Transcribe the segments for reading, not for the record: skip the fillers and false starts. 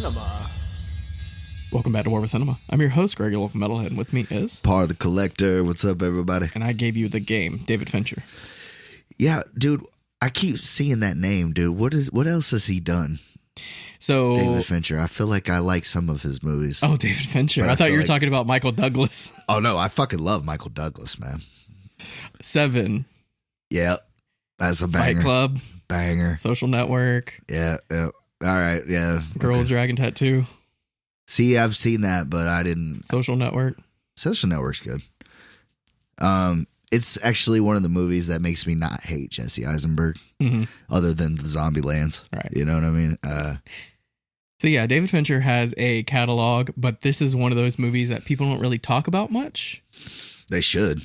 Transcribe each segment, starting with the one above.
Cinema. Welcome back to War with Cinema. I'm your host, Greg, your local metalhead, and with me is... Part of the Collector. What's up, everybody? And I gave you the game, David Fincher. Yeah, dude, I keep seeing that name, dude. What else has he done? So David Fincher. I feel like I like some of his movies. Oh, David Fincher. I thought you were talking about Michael Douglas. Oh, no, I fucking love Michael Douglas, man. Seven. Yeah, that's a banger. Fight Club. Banger. Social Network. Yeah. All right, yeah. Girl with Dragon Tattoo. See, I've seen that, but I didn't. Social Network. Social Network's good. It's actually one of the movies that makes me not hate Jesse Eisenberg, other than the Zombie Lands. Right. You know what I mean? So yeah, David Fincher has a catalog, but this is one of those movies that people don't really talk about much. They should.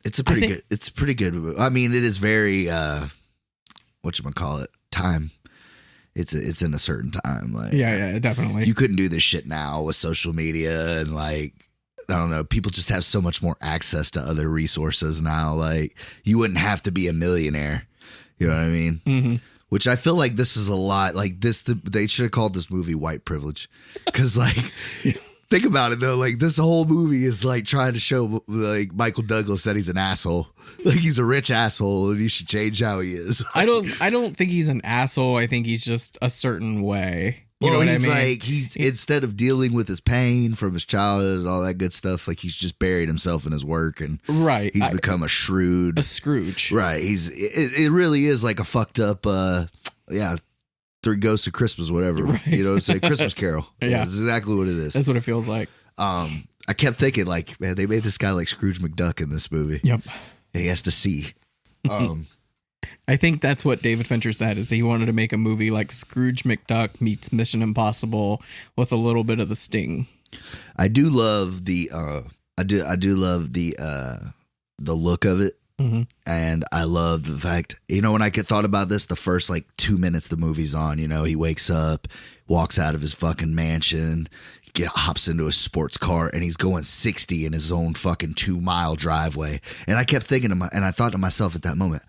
It's a pretty good. It's a pretty good. I mean, it is very whatchamacallit, time. It's in a certain time. Like yeah, definitely. You couldn't do this shit now with social media and like I don't know. People just have so much more access to other resources now. Like you wouldn't have to be a millionaire. You know what I mean? Mm-hmm. Which I feel like this is a lot like this. They should have called this movie White Privilege, because like think about it though. Like this whole movie is like trying to show like Michael Douglas that he's an asshole, like he's a rich asshole, and he should change how he is. I don't think he's an asshole. I think he's just a certain way. You know what I mean? Like he's instead of dealing with his pain from his childhood and all that good stuff, like he's just buried himself in his work, and he's become a Scrooge. Right. It really is like a fucked up Three Ghosts of Christmas, whatever. Right. You know what I'm saying? Christmas Carol. Yeah, that's exactly what it is. That's what it feels like. I kept thinking like, man, they made this guy like Scrooge McDuck in this movie. Yep. And he has to see. I think that's what David Fincher said, is he wanted to make a movie like Scrooge McDuck meets Mission Impossible with a little bit of the sting. I do love the look of it. Mm-hmm. And I love the fact, when I thought about this, the first like 2 minutes the movie's on, he wakes up, walks out of his fucking mansion, hops into a sports car, and he's going 60 in his own fucking 2-mile driveway. And I kept thinking and I thought to myself at that moment,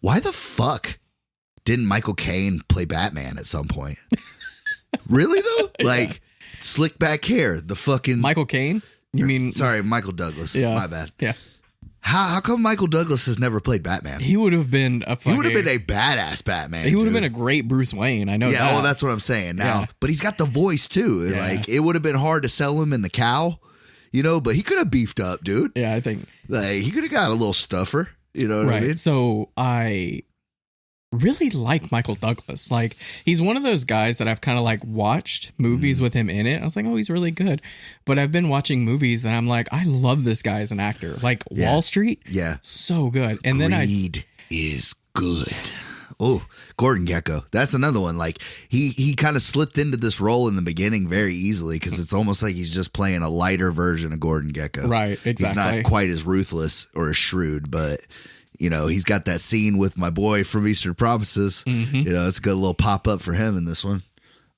why the fuck didn't Michael Caine play Batman at some point? Really though? Like slick back hair, the fucking Michael Caine? You mean Michael Douglas. Yeah. My bad. Yeah. How come Michael Douglas has never played Batman? He would have been a badass Batman. He would have been a great Bruce Wayne. I know that. Yeah, well, that's what I'm saying now. Yeah. But he's got the voice too. Yeah. Like it would have been hard to sell him in the cow, but he could have beefed up, dude. Yeah, I think. Like he could have got a little stuffer. You know what I mean? So I really like Michael Douglas. Like he's one of those guys that I've kind of like watched movies with him in it. I was like, oh, he's really good. But I've been watching movies that I'm like, I love this guy as an actor. Like Wall Street. Yeah. So good. And Greed is good. Oh, Gordon Gekko. That's another one. Like he kind of slipped into this role in the beginning very easily because it's almost like he's just playing a lighter version of Gordon Gekko. Right, exactly. He's not quite as ruthless or as shrewd, but he's got that scene with my boy from Eastern Promises. Mm-hmm. It's a good little pop up for him in this one.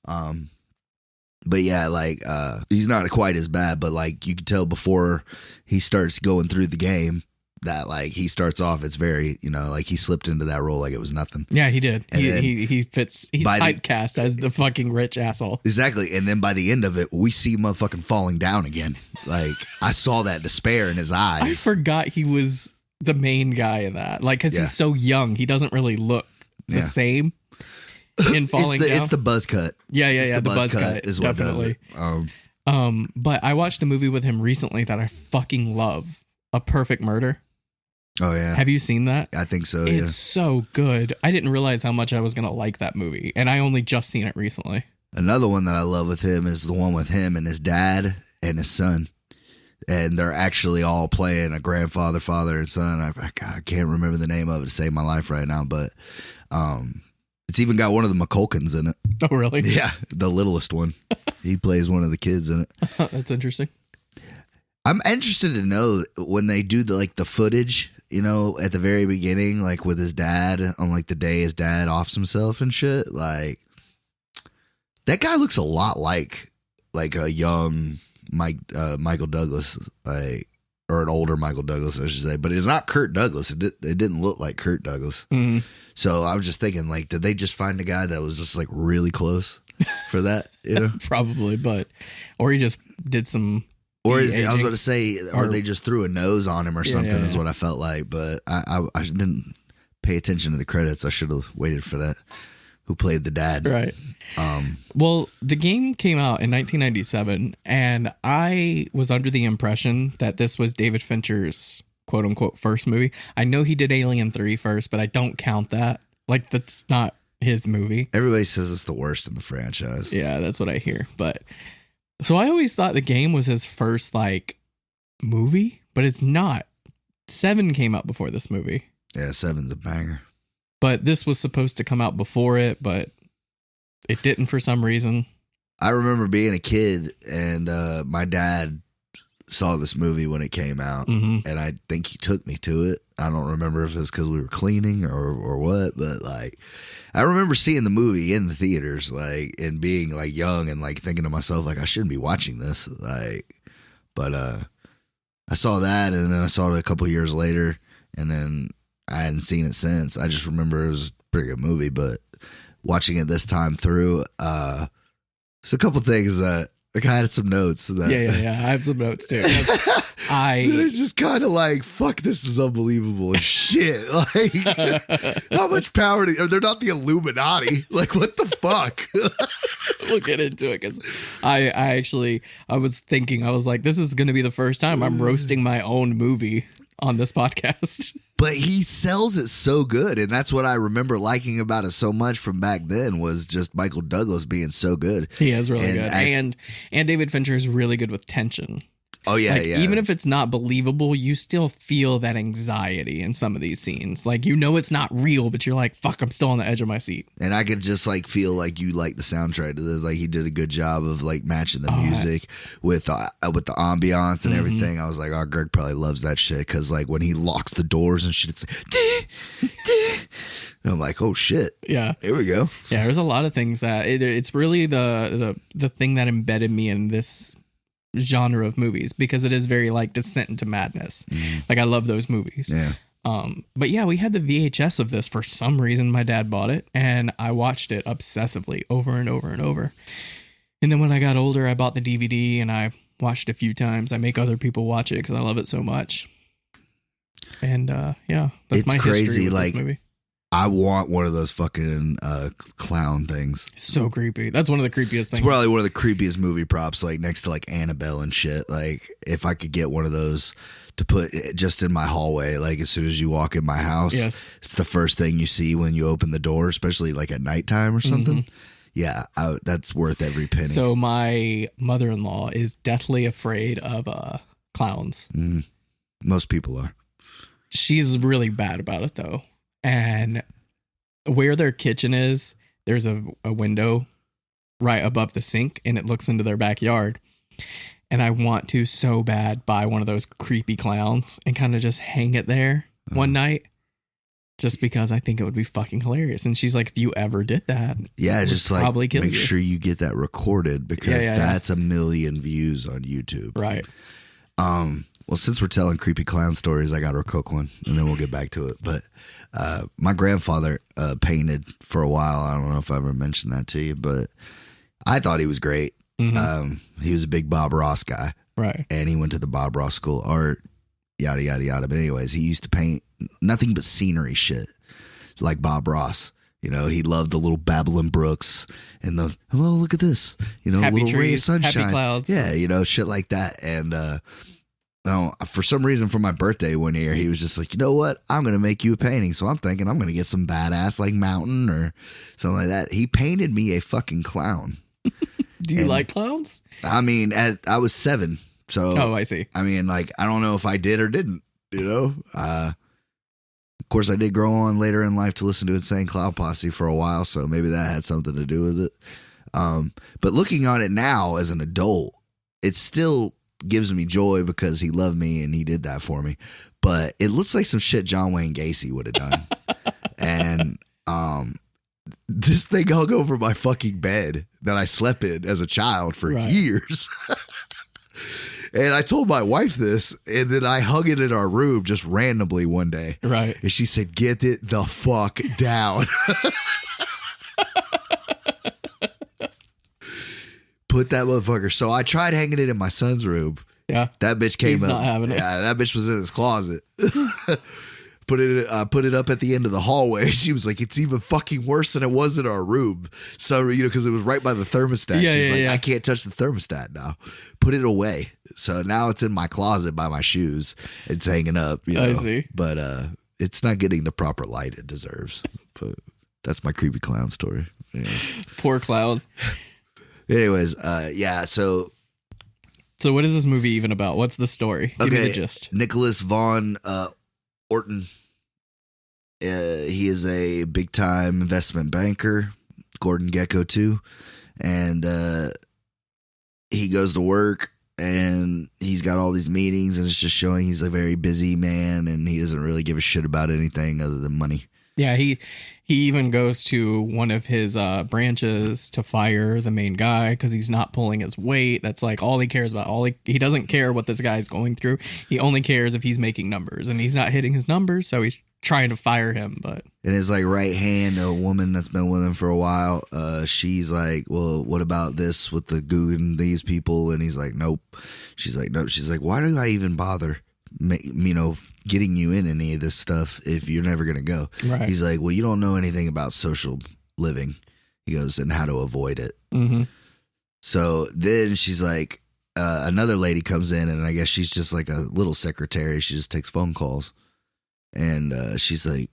But yeah, like he's not quite as bad, but like you can tell before he starts going through the game that like he starts off, it's very, like he slipped into that role like it was nothing. Yeah, he did. He fits. He's typecast as the fucking rich asshole. Exactly. And then by the end of it, we see motherfucking falling down again. Like I saw that despair in his eyes. I forgot he was the main guy in that. Like, because he's so young, he doesn't really look the same in falling down. It's the buzz cut. Yeah. The buzz cut is what definitely does it. But I watched a movie with him recently that I fucking love. A Perfect Murder. Oh, yeah. Have you seen that? I think so, It's so good. I didn't realize how much I was going to like that movie, and I only just seen it recently. Another one that I love with him is the one with him and his dad and his son. And they're actually all playing a grandfather, father, and son. I can't remember the name of it to save my life right now, but it's even got one of the McCulkins in it. Oh, really? Yeah, the littlest one. He plays one of the kids in it. That's interesting. I'm interested to know when they do the footage, at the very beginning, like with his dad on like the day his dad offs himself and shit. Like that guy looks a lot like a young Michael Douglas, or an older Michael Douglas, I should say. But it's not Kurt Douglas. It didn't look like Kurt Douglas. Mm-hmm. So I was just thinking, like, did they just find a guy that was just like really close? for that, you know? Probably, or he just did some. Or I was about to say, or Or- they just threw a nose on him or something is yeah. what I felt like. But I didn't pay attention to the credits. I should have waited for that. Who played the dad? Right. Well, the game came out in 1997, and I was under the impression that this was David Fincher's quote unquote first movie. I know he did Alien 3 first, but I don't count that. Like, that's not his movie. Everybody says it's the worst in the franchise. Yeah, that's what I hear. But so I always thought the game was his first like movie, but it's not. 7 came out before this movie. Yeah, 7's a banger. But this was supposed to come out before it, but it didn't for some reason. I remember being a kid and my dad saw this movie when it came out, and I think he took me to it. I don't remember if it was because we were cleaning or what, but like I remember seeing the movie in the theaters, like, and being like young and like thinking to myself like I shouldn't be watching this, like, but I saw that and then I saw it a couple years later and then I hadn't seen it since. I just remember it was a pretty good movie, but watching it this time through, there's a couple things that like I had some notes that Yeah. I have some notes too. it's just kind of like, fuck, this is unbelievable as shit. Like, how much power they're not the Illuminati. Like, what the fuck? We'll get into it because I was thinking, I was like, this is going to be the first time I'm roasting my own movie on this podcast. But he sells it so good, and that's what I remember liking about it so much from back then was just Michael Douglas being so good. He is really good, and David Fincher is really good with tension. Oh yeah, like, yeah. Even if it's not believable, you still feel that anxiety in some of these scenes. Like, you know it's not real, but you're like, fuck, I'm still on the edge of my seat. And I could just like feel like you like the soundtrack to this. Like he did a good job of like matching the music with the ambiance and everything. I was like, oh, Greg probably loves that shit because like when he locks the doors and shit, it's like, and I'm like, oh shit, yeah, here we go. Yeah, there's a lot of things that it's really the thing that embedded me in this genre of movies because it is very like Descent into Madness. Like, I love those movies. Yeah. But yeah, we had the VHS of this for some reason. My dad bought it and I watched it obsessively over and over and over. And then when I got older, I bought the DVD and I watched it a few times. I make other people watch it because I love it so much. And yeah, that's it's my crazy. history with Like, this movie. I want one of those fucking clown things. So creepy. That's one of the creepiest things. It's probably one of the creepiest movie props, like next to like Annabelle and shit. Like if I could get one of those to put just in my hallway, like as soon as you walk in my house, Yes. It's the first thing you see when you open the door, especially like at nighttime or something. Yeah, that's worth every penny. So my mother-in-law is deathly afraid of clowns. Most people are. She's really bad about it though. And where their kitchen is, there's a window right above the sink and it looks into their backyard. And I want to so bad buy one of those creepy clowns and kind of just hang it there one night just because I think it would be fucking hilarious. And she's like, if you ever did that, yeah, just like probably kill make you. sure you get that recorded because that's 1 million views on YouTube. Right. Well, since we're telling creepy clown stories, I got to cook one and then we'll get back to it. But my grandfather painted for a while. I don't know if I ever mentioned that to you, but I thought he was great. He was a big Bob Ross guy. Right. And he went to the Bob Ross School of Art, yada, yada, yada. But anyways, he used to paint nothing but scenery shit like Bob Ross. You know, he loved the little Babylon Brooks and the, hello, look at this. You know, Happy little ray of trees, sunshine. happy clouds. Yeah, you know, shit like that. And for some reason for my birthday one year, he was just like, you know what? I'm going to make you a painting. So I'm thinking I'm going to get some badass like mountain or something like that. He painted me a fucking clown. Do you like clowns? I mean, I was 7. So, Oh, I see. I mean, like, I don't know if I did or didn't, you know? Of course, I did grow on later in life to listen to Insane Clown Posse for a while. So maybe that had something to do with it. But looking on it now as an adult, it still gives me joy because he loved me and he did that for me. But it looks like some shit John Wayne Gacy would have done. And this thing hung over my fucking bed that I slept in as a child for years. And I told my wife this, and then I hung it in our room just randomly one day. Right. And she said, get it the fuck down. Put that motherfucker. So I tried hanging it in my son's room. Yeah. That bitch came He's up. not having it. Yeah, that bitch was in his closet. Put it up at the end of the hallway. She was like, it's even fucking worse than it was in our room. So, because it was right by the thermostat. Yeah, She's like, yeah. I can't touch the thermostat now. Put it away. So now it's in my closet by my shoes. It's hanging up. I see. But it's not getting the proper light it deserves. But that's my creepy clown story. Anyways. Poor clown. Anyways, yeah, so what is this movie even about? What's the story? Give me the gist. Nicholas Von Orton. He is a big time investment banker. Gordon Gekko too, and he goes to work and he's got all these meetings and it's just showing he's a very busy man and he doesn't really give a shit about anything other than money. Yeah, he even goes to one of his branches to fire the main guy because he's not pulling his weight. That's like all he cares about. He doesn't care what this guy's going through. He only cares if he's making numbers, and he's not hitting his numbers, so he's trying to fire him. But and his like right hand, a woman that's been with him for a while, she's like, well, what about this with the goo and these people? And he's like, nope. She's like, nope. She's like, why do I even bother? Getting you in any of this stuff if you're never gonna go. Right. He's like, well, you don't know anything about social living. He goes, and how to avoid it. Mm-hmm. So then she's like, another lady comes in, and I guess she's just like a little secretary. She just takes phone calls, and she's like,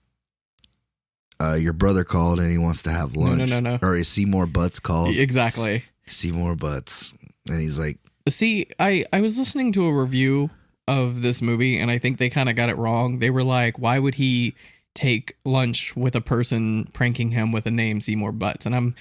your brother called and he wants to have lunch. No. Or Seymour Butts called. Exactly. Seymour Butts, and he's like, see, I was listening to a review of this movie, and I think they kind of got it wrong. They were like, why would he take lunch with a person pranking him with a name Seymour Butts? And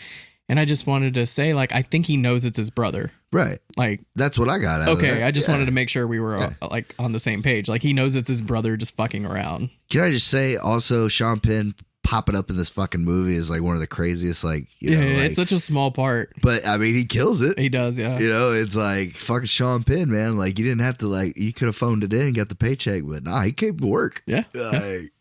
I just wanted to say, like, I think he knows it's his brother. Right. Like, that's what I got out of it. Okay, I just wanted to make sure we were like on the same page. Like, he knows it's his brother just fucking around. Can I just say also, Sean Penn popping up in this fucking movie is like one of the craziest, like, you know, like, it's such a small part. But I mean, he kills it. He does, yeah. You know, it's like fucking Sean Penn, man. Like, you didn't have to, like, you could have phoned it in and got the paycheck, but nah, he came to work. Yeah. Like,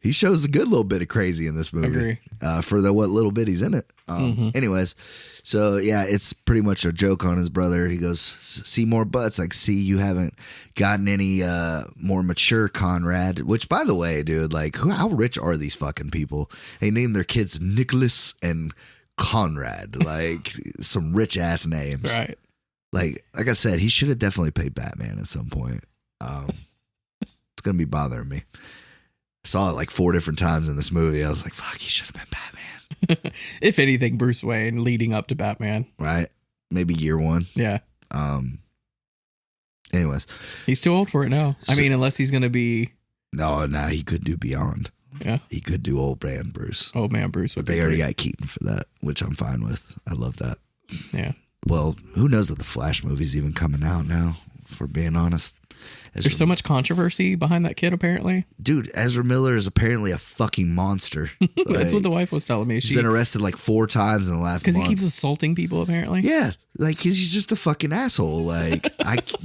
he shows a good little bit of crazy in this movie. Agree. For what little bit he's in it. Anyways, so yeah, it's pretty much a joke on his brother. He goes, Seymour Butts, like, see, you haven't gotten any more mature, Conrad. Which, by the way, dude, like, how rich are these fucking people? They named their kids Nicholas and Conrad, like some rich ass names. Right. Like I said, he should have definitely played Batman at some point. It's gonna be bothering me. Saw it like 4 different times in this movie. I was like, fuck, he should have been Batman. If anything, Bruce Wayne leading up to Batman. Right? Maybe year 1. Yeah. Anyways. He's too old for it now. I mean, unless he's going to be... No, he could do Beyond. Yeah. He could do Old Man Bruce. Old Man Bruce would But they already got Keaton for that, which I'm fine with. I love that. Yeah. Well, who knows if the Flash movie's even coming out now, for being honest. There's so much controversy behind that kid, apparently. Dude, Ezra Miller is apparently a fucking monster. That's what the wife was telling me. He's been arrested like 4 times in the last month. Because he keeps assaulting people, apparently. Yeah, like he's just a fucking asshole. Like,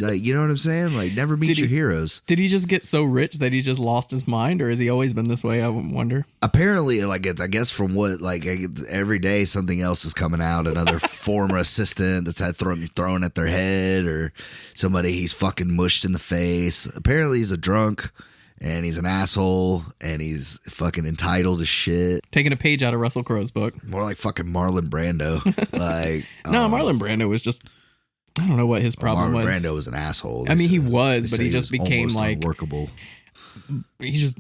you know what I'm saying? Like, never meet your heroes. Did he just get so rich that he just lost his mind, or has he always been this way? I wonder. Apparently, like, I guess from what, like, every day something else is coming out. Another former assistant that's had thrown at their head, or somebody he's fucking mushed in the face. Apparently, he's a drunk. And he's an asshole, and he's fucking entitled as shit. Taking a page out of Russell Crowe's book. More like fucking Marlon Brando. Like, no, Marlon Brando was just, I don't know what his problem was. Marlon Brando was an asshole. I mean, he was, but he just became like unworkable. He just,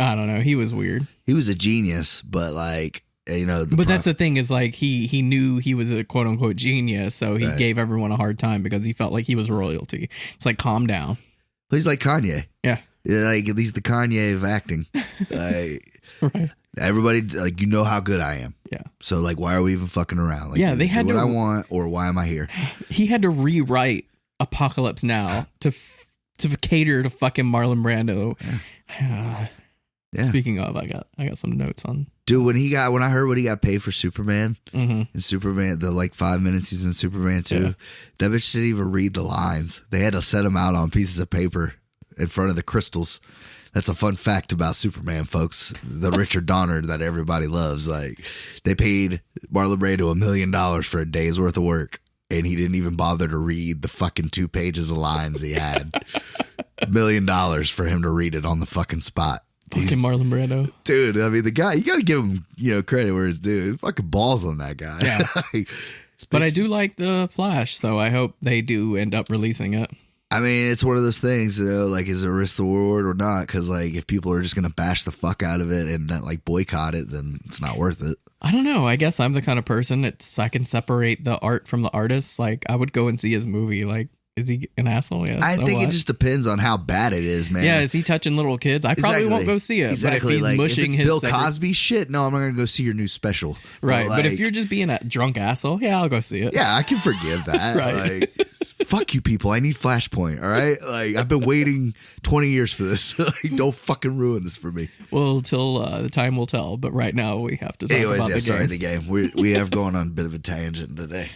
I don't know. He was weird. He was a genius, but like, you know. But that's the thing is, like, he knew he was a quote unquote genius, so he gave everyone a hard time because he felt like he was royalty. It's like, calm down. He's like Kanye. Yeah. Like, at least the Kanye of acting. Like, right. Everybody, like, you know how good I am. Yeah. So, like, why are we even fucking around? Like, yeah, they had what to. I want, or why am I here? He had to rewrite Apocalypse Now to cater to fucking Marlon Brando. Yeah. Speaking of, I got some notes on. Dude, when I heard what he got paid for Superman, and Superman, the like 5 minutes he's in Superman 2, that bitch didn't even read the lines. They had to set him out on pieces of paper in front of the crystals. That's a fun fact about Superman, folks. The Richard Donner that everybody loves. Like, they paid Marlon Brando $1 million for a day's worth of work, and he didn't even bother to read the fucking 2 pages of lines he had. $1 million for him to read it on the fucking spot. Fucking Marlon Brando. Dude, I mean, the guy, you got to give him, credit where it's due. Fucking balls on that guy. Yeah. But I do like the Flash, so I hope they do end up releasing it. I mean, it's one of those things, like, is it risk the reward or not? Because, like, if people are just going to bash the fuck out of it and not, like, boycott it, then it's not worth it. I don't know. I guess I'm the kind of person I can separate the art from the artist. Like, I would go and see his movie. Like, is he an asshole? Yes. I think it just depends on how bad it is, man. Yeah, is he touching little kids? I probably won't go see it. Exactly. But if he's mushing if it's Bill Cosby shit, no, I'm not going to go see your new special. Right. But if you're just being a drunk asshole, yeah, I'll go see it. Yeah, I can forgive that. Right. Like, fuck you people. I need Flashpoint, all right? Like, I've been waiting 20 years for this. Like, don't fucking ruin this for me. Well, till the time will tell. But right now, we have to talk about the game. Sorry, the game. We have gone on a bit of a tangent today.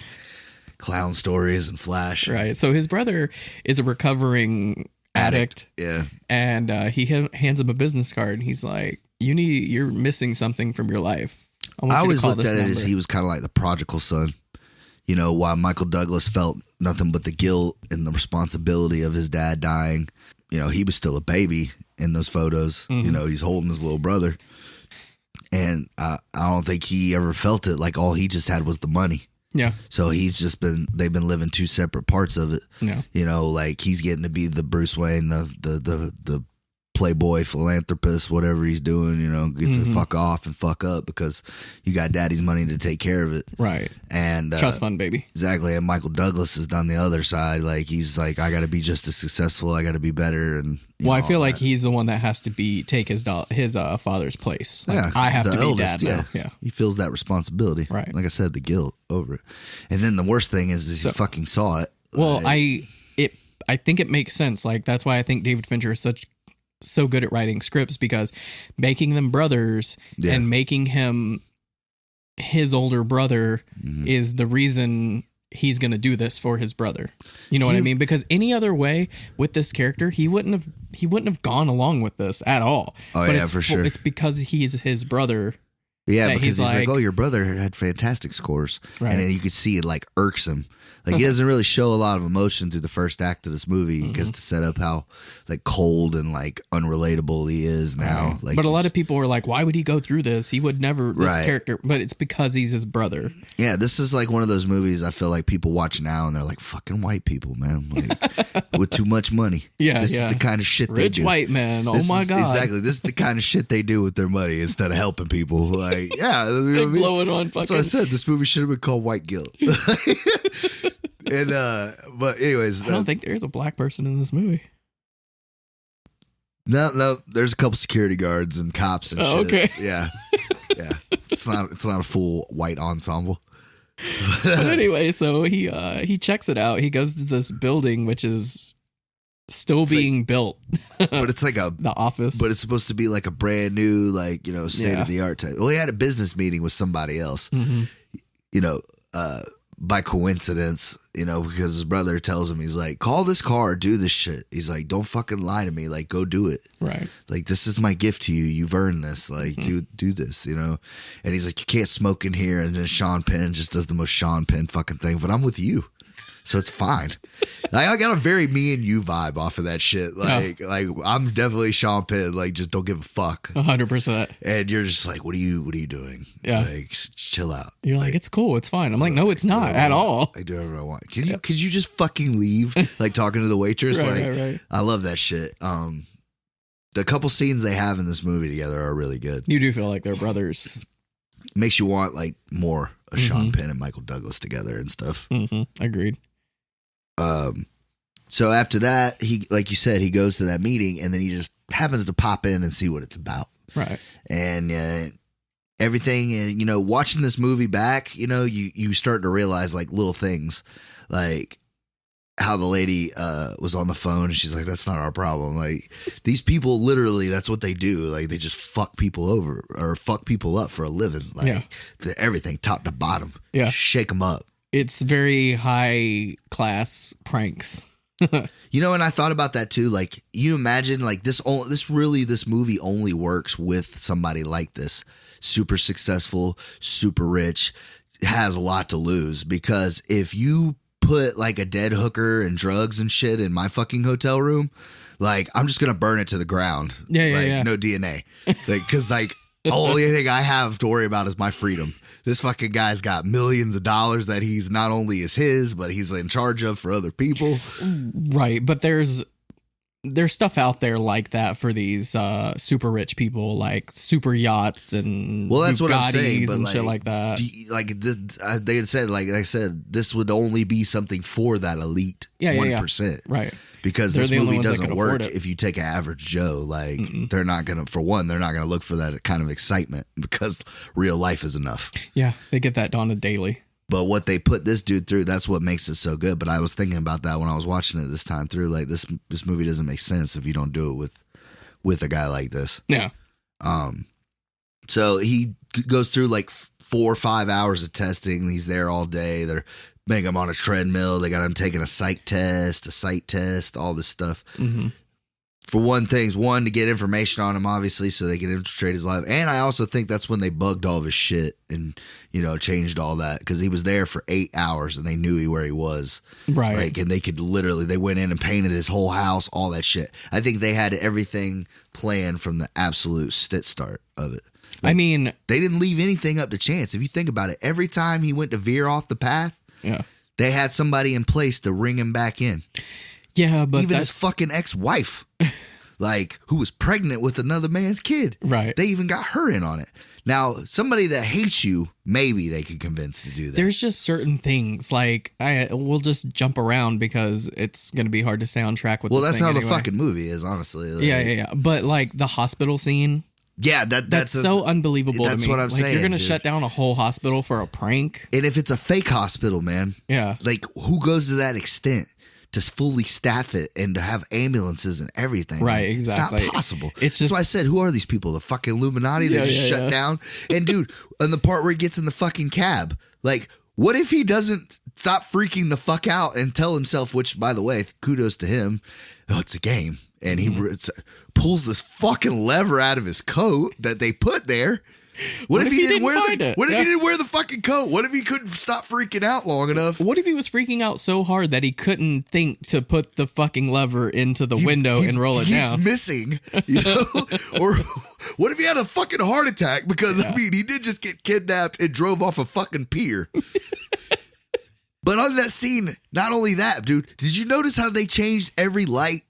Clown stories and Flash. Right. So his brother is a recovering addict. Yeah. And he hands him a business card. And he's like, you're missing something from your life. I always looked at it as he was kind of like the prodigal son. While Michael Douglas felt nothing but the guilt and the responsibility of his dad dying, he was still a baby in those photos. Mm-hmm. He's holding his little brother. And I don't think he ever felt it. Like, all he just had was the money. Yeah. So they've been living 2 separate parts of it. Yeah. Like, he's getting to be the Bruce Wayne, the playboy philanthropist, whatever he's doing, get to fuck off and fuck up because you got daddy's money to take care of it. Right. And trust fund, baby. Exactly. And Michael Douglas has done the other side. Like, he's like, I got to be just as successful. I got to be better. And I feel like he's the one that has to take his father's place. Like, yeah, I have to be eldest, dad now. Yeah. He feels that responsibility. Right. Like I said, the guilt over it. And then the worst thing is he fucking saw it. Well, I think it makes sense. Like, that's why I think David Fincher is so good at writing scripts, because making them brothers and making him his older brother is the reason he's going to do this for his brother. You know what I mean? Because any other way with this character, he wouldn't have gone along with this at all. Oh, but yeah, for sure. It's because he's his brother. Yeah, because he's like, oh, your brother had fantastic scores. Right. And then you could see it like irks him. Like, he doesn't really show a lot of emotion through the first act of this movie because to set up how like cold and like unrelatable he is now. Right. Like, but a lot of people were like, why would he go through this? He would never, this character, but it's because he's his brother. Yeah, this is like one of those movies I feel like people watch now and they're like, fucking white people, man. Like, with too much money. Yeah, This is the kind of shit they do. Rich white man. Oh my God. Exactly. This is the kind of shit they do with their money instead of helping people. Like, yeah. They blow it on fucking. So I said this movie should have been called White Guilt. And but anyways, I don't think there's a black person in this movie. No, there's a couple security guards and cops and shit. Okay. Yeah. It's not a full white ensemble. But anyway, so he checks it out. He goes to this building which is still being built. But it's like the office. But it's supposed to be like a brand new, like, state of the art type. Well, he had a business meeting with somebody else. By coincidence, because his brother tells him, he's like, call this car, do this shit. He's like, don't fucking lie to me. Like, go do it. Right. Like, this is my gift to you. You've earned this. Like, do this, And he's like, you can't smoke in here. And then Sean Penn just does the most Sean Penn fucking thing. But I'm with you. So it's fine. Like, I got a very me and you vibe off of that shit. Like, I'm definitely Sean Penn. Like, just don't give a fuck. 100%. And you're just like, what are you doing? Yeah. Like, chill out. You're like, it's cool. It's fine. I'm like, no, it's not at all. I do whatever I want. Could you just fucking leave? Like, talking to the waitress. Right. I love that shit. The couple scenes they have in this movie together are really good. You do feel like they're brothers. Makes you want like more of Sean Penn and Michael Douglas together and stuff. Agreed. So after that, he, like you said, he goes to that meeting and then he just happens to pop in and see what it's about. Right. And everything, watching this movie back, you start to realize like little things, like how the lady was on the phone and she's like, that's not our problem. Like, these people, literally, that's what they do. Like, they just fuck people over or fuck people up for a living. Like, everything top to bottom. Yeah. Shake them up. It's very high class pranks. And I thought about that too. Like, you imagine like this movie only works with somebody like this, super successful, super rich, has a lot to lose, because if you put like a dead hooker and drugs and shit in my fucking hotel room, like I'm just gonna burn it to the ground. Yeah. No DNA. Like, cause like the only thing I have to worry about is my freedom. This fucking guy's got millions of dollars that he's not only is his, but he's in charge of for other people. Right. But there's stuff out there like that for these super rich people, like super yachts and that's what I'm saying, Bugattis but and shit like that. They had said, like I said, this would only be something for that elite 1%. Right. Because They're this the only movie ones that doesn't can work afford it. if you take an average Joe. Like, they're not going to, for one, they're not going to look for that kind of excitement because real life is enough. Yeah, they get that on a daily. But what they put this dude through, that's what makes it so good. But I was thinking about that when I was watching it this time through. Like, this movie doesn't make sense if you don't do it with a guy like this. Yeah. So he goes through like 4 or 5 hours of testing. He's there all day. They're making him on a treadmill. They got him taking a psych test, a sight test, all this stuff. Mm-hmm. For one, to get information on him, obviously, so they can infiltrate his life. And I also think that's when they bugged all of his shit and, changed all that. Because he was there for 8 hours and they knew where he was. Right. Like, and they went in and painted his whole house, all that shit. I think they had everything planned from the absolute start of it. Like, I mean, they didn't leave anything up to chance. If you think about it, every time he went to veer off the path, yeah, they had somebody in place to ring him back in. Yeah, but even his fucking ex-wife, like, who was pregnant with another man's kid. Right. They even got her in on it. Now, somebody that hates you, maybe they could convince to do that. There's just certain things, like, we'll just jump around because it's going to be hard to stay on track with. Well, this that's thing how anyway. the fucking movie is, honestly. Like, yeah. But like the hospital scene. Yeah, that's so unbelievable to me. That's what I'm saying. You're going to dude. shut down a whole hospital for a prank? And if it's a fake hospital, man. Yeah. Like, who goes to that extent to fully staff it and to have ambulances and everything? Right, like, exactly. It's not possible. It's just, that's why I said, who are these people? The fucking Illuminati that just shut down? And dude, on the part where he gets in the fucking cab, like, what if he doesn't stop freaking the fuck out and tell himself, which, by the way, kudos to him, oh, it's a game. And he pulls this fucking lever out of his coat that they put there. What if he didn't wear What if he didn't wear the fucking coat? What if he couldn't stop freaking out long enough? What if he was freaking out so hard that he couldn't think to put the fucking lever into the window and roll it down? He's missing, Or what if he had a fucking heart attack? Because, I mean, he did just get kidnapped and drove off a fucking pier. But on that scene, not only that, dude, did you notice how they changed every light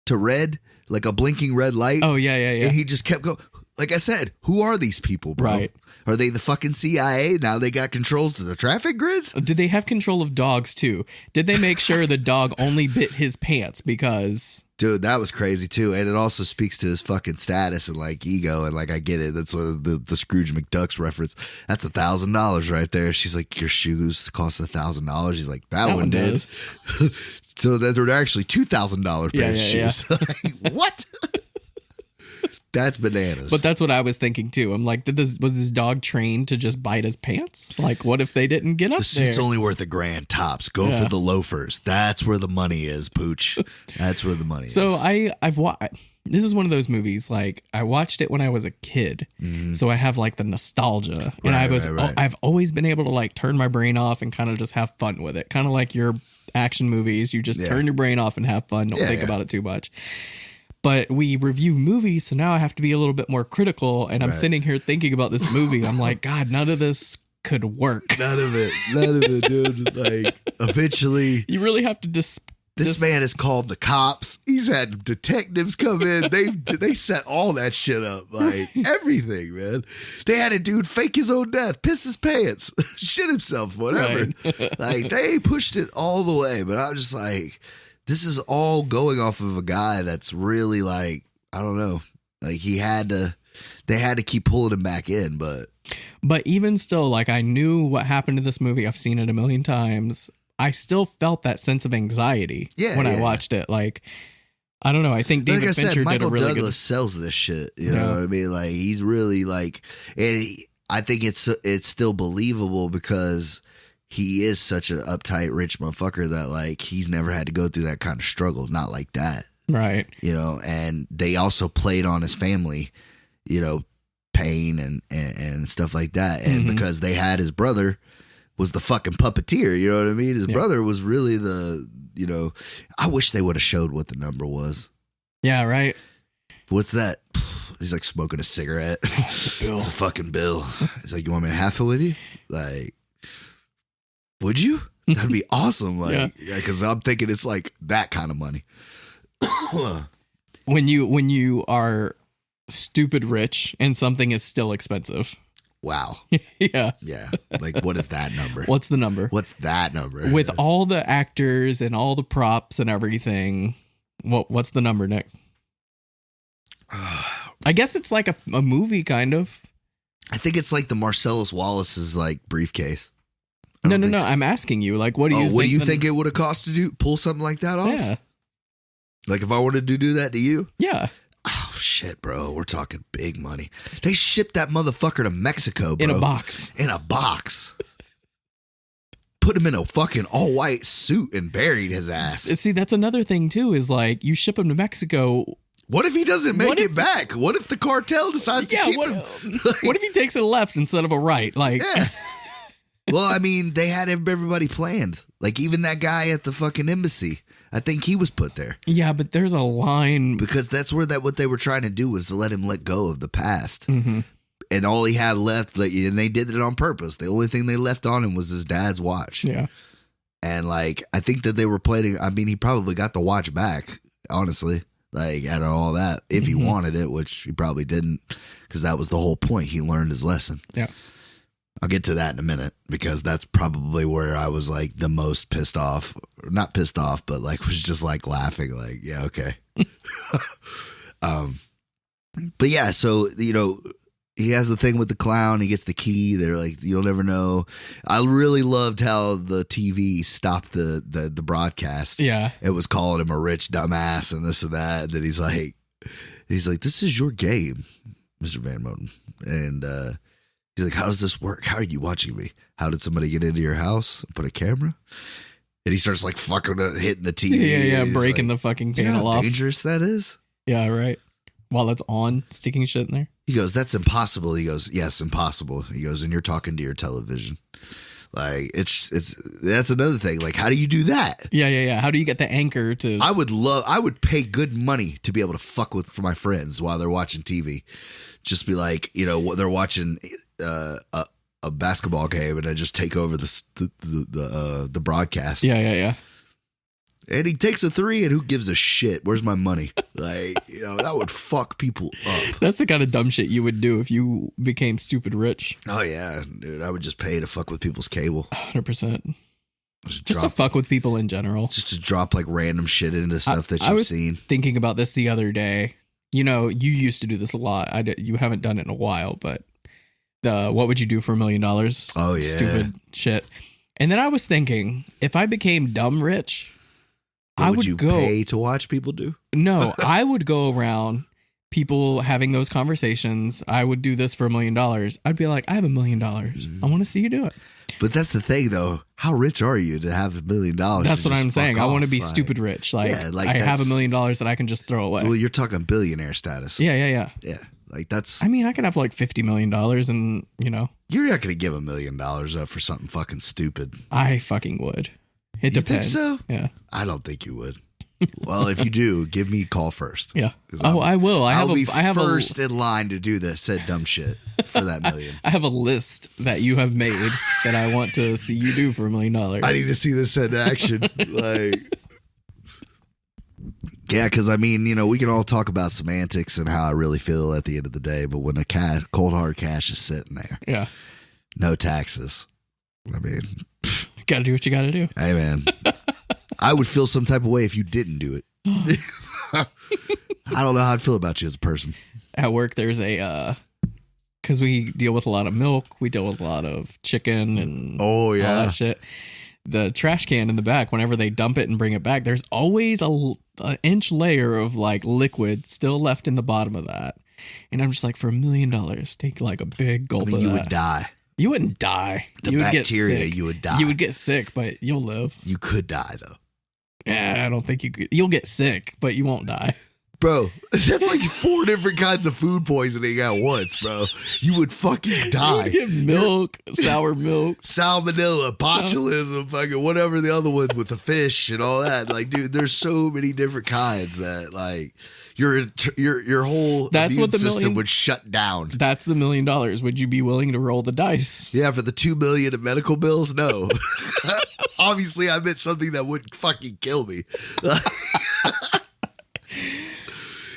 to red? Like a blinking red light? Oh, yeah. And he just kept going. Like I said, who are these people, bro? Right. Are they the fucking CIA? Now they got controls to the traffic grids? Did they have control of dogs, too? Did they make sure the dog only bit his pants because... Dude, that was crazy, too. And it also speaks to his fucking status and, like, ego. And, like, I get it. That's what the Scrooge McDuck's reference. That's $1,000 right there. She's like, your shoes cost $1,000. He's like, that one did. So that they're actually $2,000 pair of shoes. Like, what? That's bananas. But that's what I was thinking too. I'm like, was this dog trained to just bite his pants? Like, what if they didn't get up the there? suit's only worth $1,000 tops. Go for the loafers. That's where the money is, Pooch. That's where the money is. So this is one of those movies. Like, I watched it when I was a kid, so I have like the nostalgia, and I've always been able to like turn my brain off and kind of just have fun with it. Kind of like your action movies, you just turn your brain off and have fun. Don't think about it too much. But we review movies, so now I have to be a little bit more critical. And I'm sitting here thinking about this movie. I'm like, God, none of this could work. None of it, dude. Like, eventually, you really have to This man has called the cops. He's had detectives come in. They set all that shit up, like everything, man. They had a dude fake his own death, piss his pants, shit himself, whatever. Right. Like, they pushed it all the way. But I'm just like, this is all going off of a guy that's really like, I don't know, like they had to keep pulling him back in, but even still, like, I knew what happened to this movie. I've seen it a million times. I still felt that sense of anxiety when I watched it. Like, I don't know. I think David Fincher did a really Michael Douglas sells this shit. You know what I mean? Like, he's really like, and I think it's still believable because he is such an uptight rich motherfucker that, like, he's never had to go through that kind of struggle. Not like that. Right. You know, and they also played on his family, you know, pain and stuff like that. And because they had his brother was the fucking puppeteer. You know what I mean? His brother was really the, I wish they would have showed what the number was. Yeah, right. What's that? He's like smoking a cigarette. Bill. The fucking bill. He's like, you want me to half it with you? Like, would you? That'd be awesome. Like, yeah, because I'm thinking it's like that kind of money. When you are stupid rich and something is still expensive. Wow. Yeah. Yeah. Like, what is that number? What's the number? What's that number? With all the actors and all the props and everything, what's the number, Nick? I guess it's like a movie, kind of. I think it's like the Marcellus Wallace's like briefcase. No. I'm asking you, like, what do you? What do you think it would have cost to pull something like that off? Yeah. Like if I wanted to do that to you? Yeah. Oh shit, bro. We're talking big money. They shipped that motherfucker to Mexico, bro. In a box. Put him in a fucking all white suit and buried his ass. See, that's another thing too, is like you ship him to Mexico. What if he doesn't make it back? What if the cartel decides to keep him? What if he takes a left instead of a right? Like, yeah. Well, I mean, they had everybody planned. Like even that guy at the fucking embassy. I think he was put there. Yeah, but there's a line. Because that's where what they were trying to do was to let him let go of the past. Mm-hmm. And all he had left, and they did it on purpose. The only thing they left on him was his dad's watch. Yeah. And like, I think that they were planning, I mean, he probably got the watch back, honestly. Like, out of all that, if he wanted it, which he probably didn't, because that was the whole point. He learned his lesson. Yeah. I'll get to that in a minute, because that's probably where I was like the most pissed off. Not pissed off, but like was just like laughing, like, yeah, okay. But yeah, so, he has the thing with the clown. He gets the key. They're like, you'll never know. I really loved how the TV stopped the broadcast. Yeah. It was calling him a rich dumbass and this and that. And then he's like, this is your game, Mr. Van Moten. And he's like, how does this work? How are you watching me? How did somebody get into your house and put a camera? And he starts like fucking hitting the TV. Yeah, breaking the fucking panel off. How dangerous that is? Yeah, right. While it's on, sticking shit in there. He goes, that's impossible. He goes, yes, impossible. He goes, and you're talking to your television. Like, that's another thing. Like, how do you do that? Yeah. How do you get the anchor to? I would pay good money to be able to fuck for my friends while they're watching TV. Just be like, they're watching a basketball game, and I just take over the broadcast. Yeah. And he takes a 3, and who gives a shit? Where's my money? Like, that would fuck people up. That's the kind of dumb shit you would do if you became stupid rich. Oh, yeah, dude. I would just pay to fuck with people's cable. 100%. Just to fuck with people in general. Just to drop like random shit into stuff that you've seen. Thinking about this the other day. You used to do this a lot. You haven't done it in a while, but what would you do for $1 million? Oh, yeah. Stupid shit. And then I was thinking, if I became dumb rich, would you pay to watch people do? No, I would go around people having those conversations. I would do this for $1 million. I'd be like, I have $1 million. I want to see you do it. But that's the thing, though. How rich are you to have $1 million? That's what I'm saying. I want to be stupid rich. Like I have $1 million that I can just throw away. Well, you're talking billionaire status. Yeah. Yeah. Like that's. I mean, I could have like $50 million, and you're not going to give $1 million up for something fucking stupid. I fucking would. It depends. You think so? Yeah. I don't think you would. Well, if you do, give me a call first. Yeah. Oh, I will. I'll be first in line to do this said dumb shit for that $1 million. I have a list that you have made that I want to see you do for $1 million. I need to see this set in action. Yeah, because I mean, we can all talk about semantics and how I really feel at the end of the day, but when cold hard cash is sitting there, yeah, no taxes. I mean, got to do what you got to do. Hey, man. I would feel some type of way if you didn't do it. I don't know how I'd feel about you as a person. At work, there's because we deal with a lot of milk, we deal with a lot of chicken and all that shit. The trash can in the back, whenever they dump it and bring it back, there's always an inch layer of like liquid still left in the bottom of that. And I'm just like, for $1 million, take like a big gulp of that. You would die. You wouldn't die. The bacteria, you would die. You would get sick, but you'll live. You could die, though. Yeah, I don't think you could. You'll get sick, but you won't die. Bro, that's like 4 different kinds of food poisoning at once, bro. You would fucking die. You get milk, sour milk. Salmonella, botulism, fucking whatever the other one with the fish and all that. Like, dude, there's so many different kinds that, like, your whole immune system would shut down. That's the $1 million. Would you be willing to roll the dice? Yeah, for the $2 million of medical bills? No. Obviously, I meant something that wouldn't fucking kill me.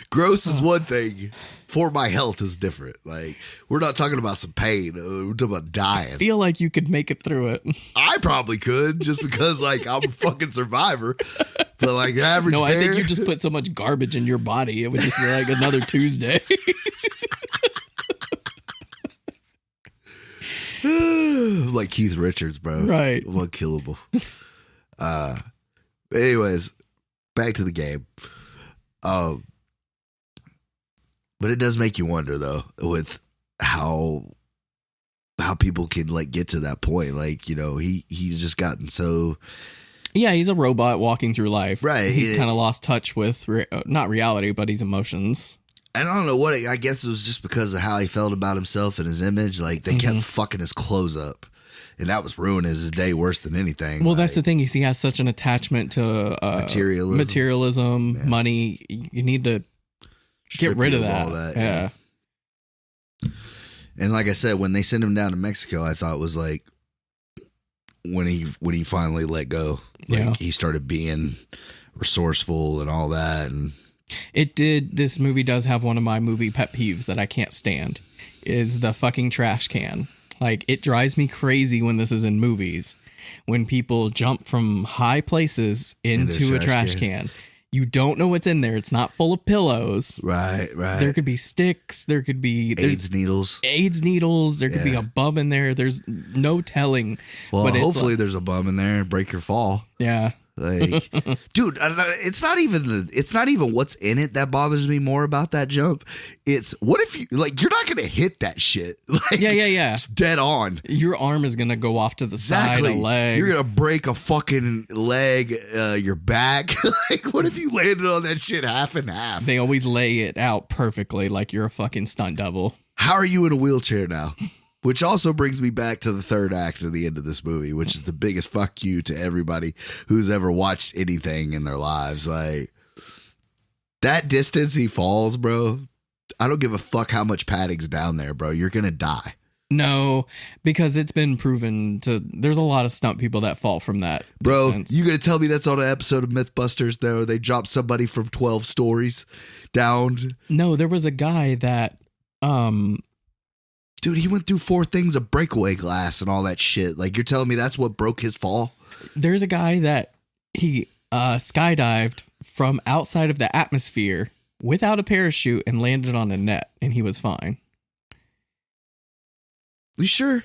Gross is one thing. For my health is different. Like, we're not talking about some pain. We're talking about dying. I feel like you could make it through it. I probably could, just because, like, I'm a fucking survivor. But, like, the average No, I bear, think you just put so much garbage in your body. It would just be like another Tuesday. like Keith Richards, bro. Right. I'm unkillable. Anyways, back to the game. But it does make you wonder, though, with how people can, like, get to that point. Like, you know, he's just gotten so... Yeah, he's a robot walking through life. Right. He's kind of lost touch with, not reality, but his emotions. And I don't know what, I guess it was just because of how he felt about himself and his image. Like, they kept fucking his clothes up. And that was ruining his day worse than anything. Well, that's the thing, is he has such an attachment to materialism, money. You need to get rid of that. All that. Yeah. And like I said, when they sent him down to Mexico, I thought was like when he finally let go. Like, he started being resourceful and all that. And this movie does have one of my movie pet peeves that I can't stand, is the fucking trash can. Like, it drives me crazy when this is in movies, when people jump from high places into a trash can. You don't know what's in there. It's not full of pillows. Right. There could be sticks. There could be AIDS needles. There could be a bum in there. There's no telling. Well, but hopefully there's a bum in there. Break your fall. Yeah. Like, dude, it's not even what's in it that bothers me more about that jump. It's what if you, like, you're not gonna hit that shit. Like, yeah. Dead on. Your arm is gonna go off to the side, a leg. You're gonna break a fucking leg, your back. Like, what if you landed on that shit half and half? They always lay it out perfectly, like you're a fucking stunt double. How are you in a wheelchair now? Which also brings me back to the third act of the end of this movie, which is the biggest fuck you to everybody who's ever watched anything in their lives. Like, that distance he falls, bro, I don't give a fuck how much padding's down there, bro. You're going to die. No, because it's been proven there's a lot of stunt people that fall from that distance. Bro, you going to tell me that's on an episode of Mythbusters, though? They dropped somebody from 12 stories down? No, there was a guy that... Dude, he went through 4 things of breakaway glass and all that shit. Like, you're telling me that's what broke his fall? There's a guy that he skydived from outside of the atmosphere without a parachute and landed on a net, and he was fine. You sure?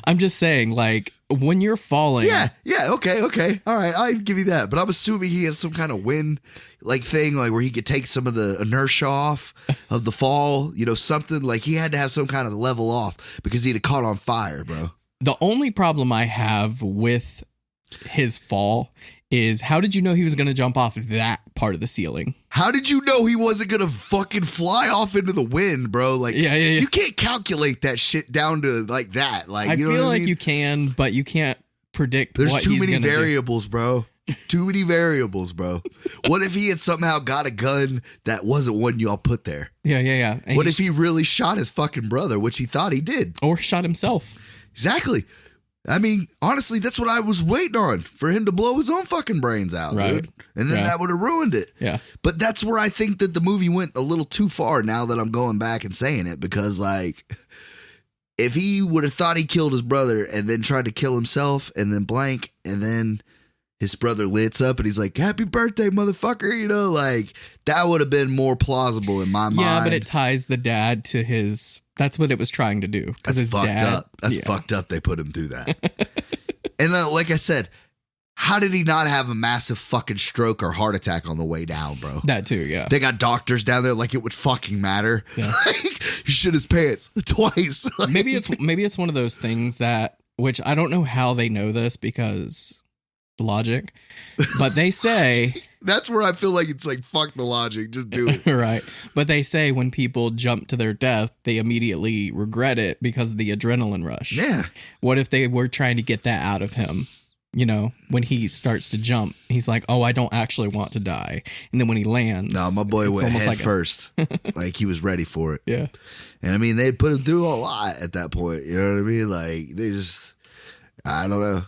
I'm just saying, like, when you're falling... Yeah, okay. All right, I'll give you that. But I'm assuming he has some kind of wind, like, thing, like, where he could take some of the inertia off of the fall, you know, something. Like, he had to have some kind of level off because he'd have caught on fire, bro. The only problem I have with his fall is, how did you know he was going to jump off that part of the ceiling? How did you know he wasn't going to fucking fly off into the wind, bro? Like, yeah. You can't calculate that shit down to like that. Like, I feel like you can, but you can't predict. There's what too he's many gonna variables, bro. Too many variables, bro. What if he had somehow got a gun that wasn't one y'all put there? Yeah. And what if he really shot his fucking brother, which he thought he did? Or shot himself. Exactly. I mean, honestly, that's what I was waiting on, for him to blow his own fucking brains out, dude. And then that would have ruined it. Yeah. But that's where I think that the movie went a little too far now that I'm going back and saying it, because, like, if he would have thought he killed his brother and then tried to kill himself and then blank, and then his brother lights up and he's like, "Happy birthday, motherfucker," you know, like, that would have been more plausible in my mind. Yeah, but it ties the dad to his... That's what it was trying to do. That's fucked up. That's fucked up. They put him through that. And like I said, how did he not have a massive fucking stroke or heart attack on the way down, bro? That too, yeah. They got doctors down there, like it would fucking matter. Yeah. Like, he shit his pants twice. Like, maybe it's one of those things that, which I don't know how they know this, because logic, but they say That's where I feel like it's like, fuck the logic, just do it. right. But they say when people jump to their death, they immediately regret it because of the adrenaline rush. Yeah. What if they were trying to get that out of him? You know, when he starts to jump, he's like, "Oh, I don't actually want to die." And then when he lands, No, my boy it's went almost head like first. Like he was ready for it. yeah. And I mean, they put him through a lot at that point. You know what I mean? Like they just, I don't know.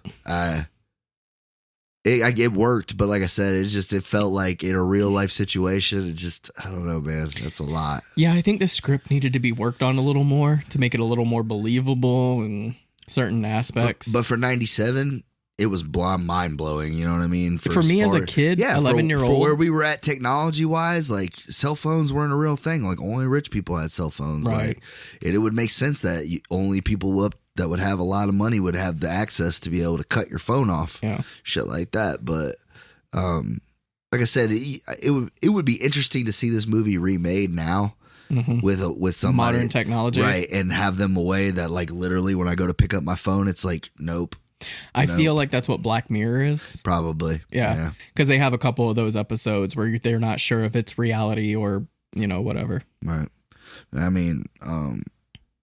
It worked, but like I said, it felt like in a real life situation. It just, I don't know, man. That's a lot. Yeah, I think the script needed to be worked on a little more to make it a little more believable in certain aspects. But for 97, it was mind blowing. You know what I mean? For me as a kid, 11-year-old, for where we were at technology wise, like cell phones weren't a real thing. Like only rich people had cell phones. Right. Like it would make sense that only people that would have a lot of money would have the access to be able to cut your phone off. Yeah. Shit like that. But like I said, it would be interesting to see this movie remade now. Mm-hmm. With some modern technology, right, and have them a way that like literally when I go to pick up my phone, it's like nope. I feel like that's what Black Mirror is. Probably. Yeah. Because they have a couple of those episodes where they're not sure if it's reality or, whatever. Right. I mean,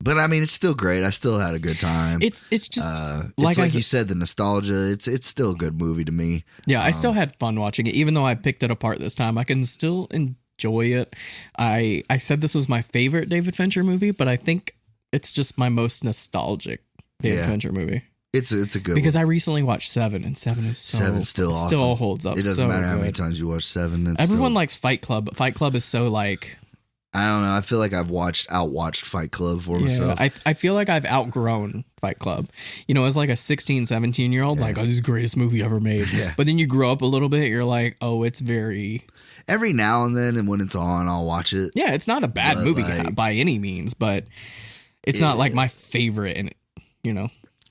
but I mean, it's still great. I still had a good time. It's just like you said, the nostalgia. It's still a good movie to me. Yeah, I still had fun watching it, even though I picked it apart this time. I can still enjoy it. I said this was my favorite David Fincher movie, but I think it's just my most nostalgic David Fincher movie. It's a good because one. I recently watched Seven, and Seven is Seven's still awesome. Still holds up. It doesn't matter how many times you watch Seven. Everyone likes Fight Club, but Fight Club is so like. I don't know. I feel like I've outwatched Fight Club for myself. I feel like I've outgrown Fight Club. As like a 16, 17-year-old, like, oh, this is the greatest movie ever made. Yeah. But then you grow up a little bit, you're like, oh, it's very... Every now and then, and when it's on, I'll watch it. Yeah, it's not a bad movie by any means, but it's not like my favorite, and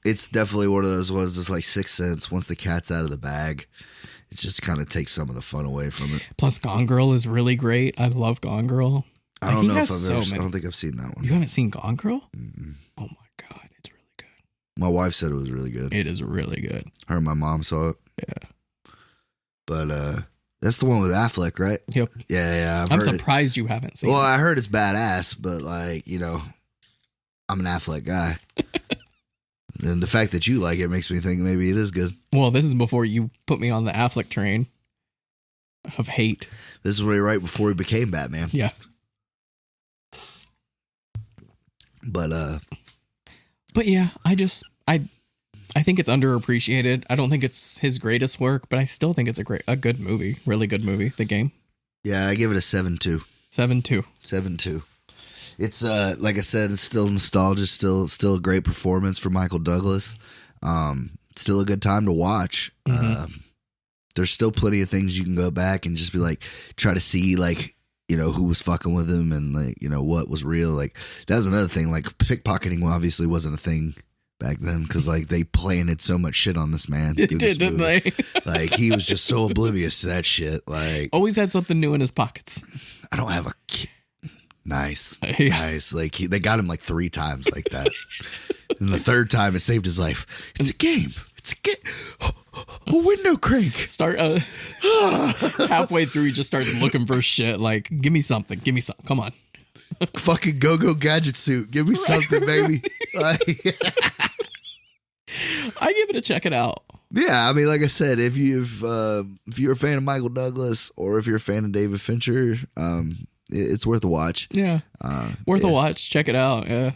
It's definitely one of those ones that's like Sixth Sense. Once the cat's out of the bag, it just kind of takes some of the fun away from it. Plus, Gone Girl is really great. I love Gone Girl. I don't know if I don't think I've seen that one. You haven't seen Gone Girl? Mm-mm. Oh my God, it's really good. My wife said it was really good. It is really good. Her and my mom saw it. Yeah. But that's the one with Affleck, right? Yep. Yeah. I'm surprised you haven't seen it. Well, I heard it's badass, but like, I'm an Affleck guy. And the fact that you like it makes me think maybe it is good. Well, this is before you put me on the Affleck train of hate. This is right before he became Batman. Yeah. But yeah, I think it's underappreciated. I don't think it's his greatest work, but I still think it's a good movie, really good movie. The Game. Yeah, I give it a 7.2. 7.2. 7.2. It's like I said, it's still nostalgia, still a great performance for Michael Douglas. Still a good time to watch. Mm-hmm. There's still plenty of things you can go back and just be like, try to see like, who was fucking with him and like, what was real. Like that was another thing. Like pickpocketing obviously wasn't a thing back then because like they planted so much shit on this man. They did, didn't they? Like he was just so oblivious to that shit. Like always had something new in his pockets. I don't have a kid. Nice. Yeah. Nice. Like they got him like 3 times like that. And the third time it saved his life. It's a game. It's a game. A window crank. Start halfway through, he just starts looking for shit. Like, give me something. Come on. Fucking go gadget suit. Give me something, baby. Like, I give it a check it out. Yeah, I mean, like I said, if you're a fan of Michael Douglas or if you're a fan of David Fincher, it's worth a watch. Yeah, worth a watch. Check it out. Yeah,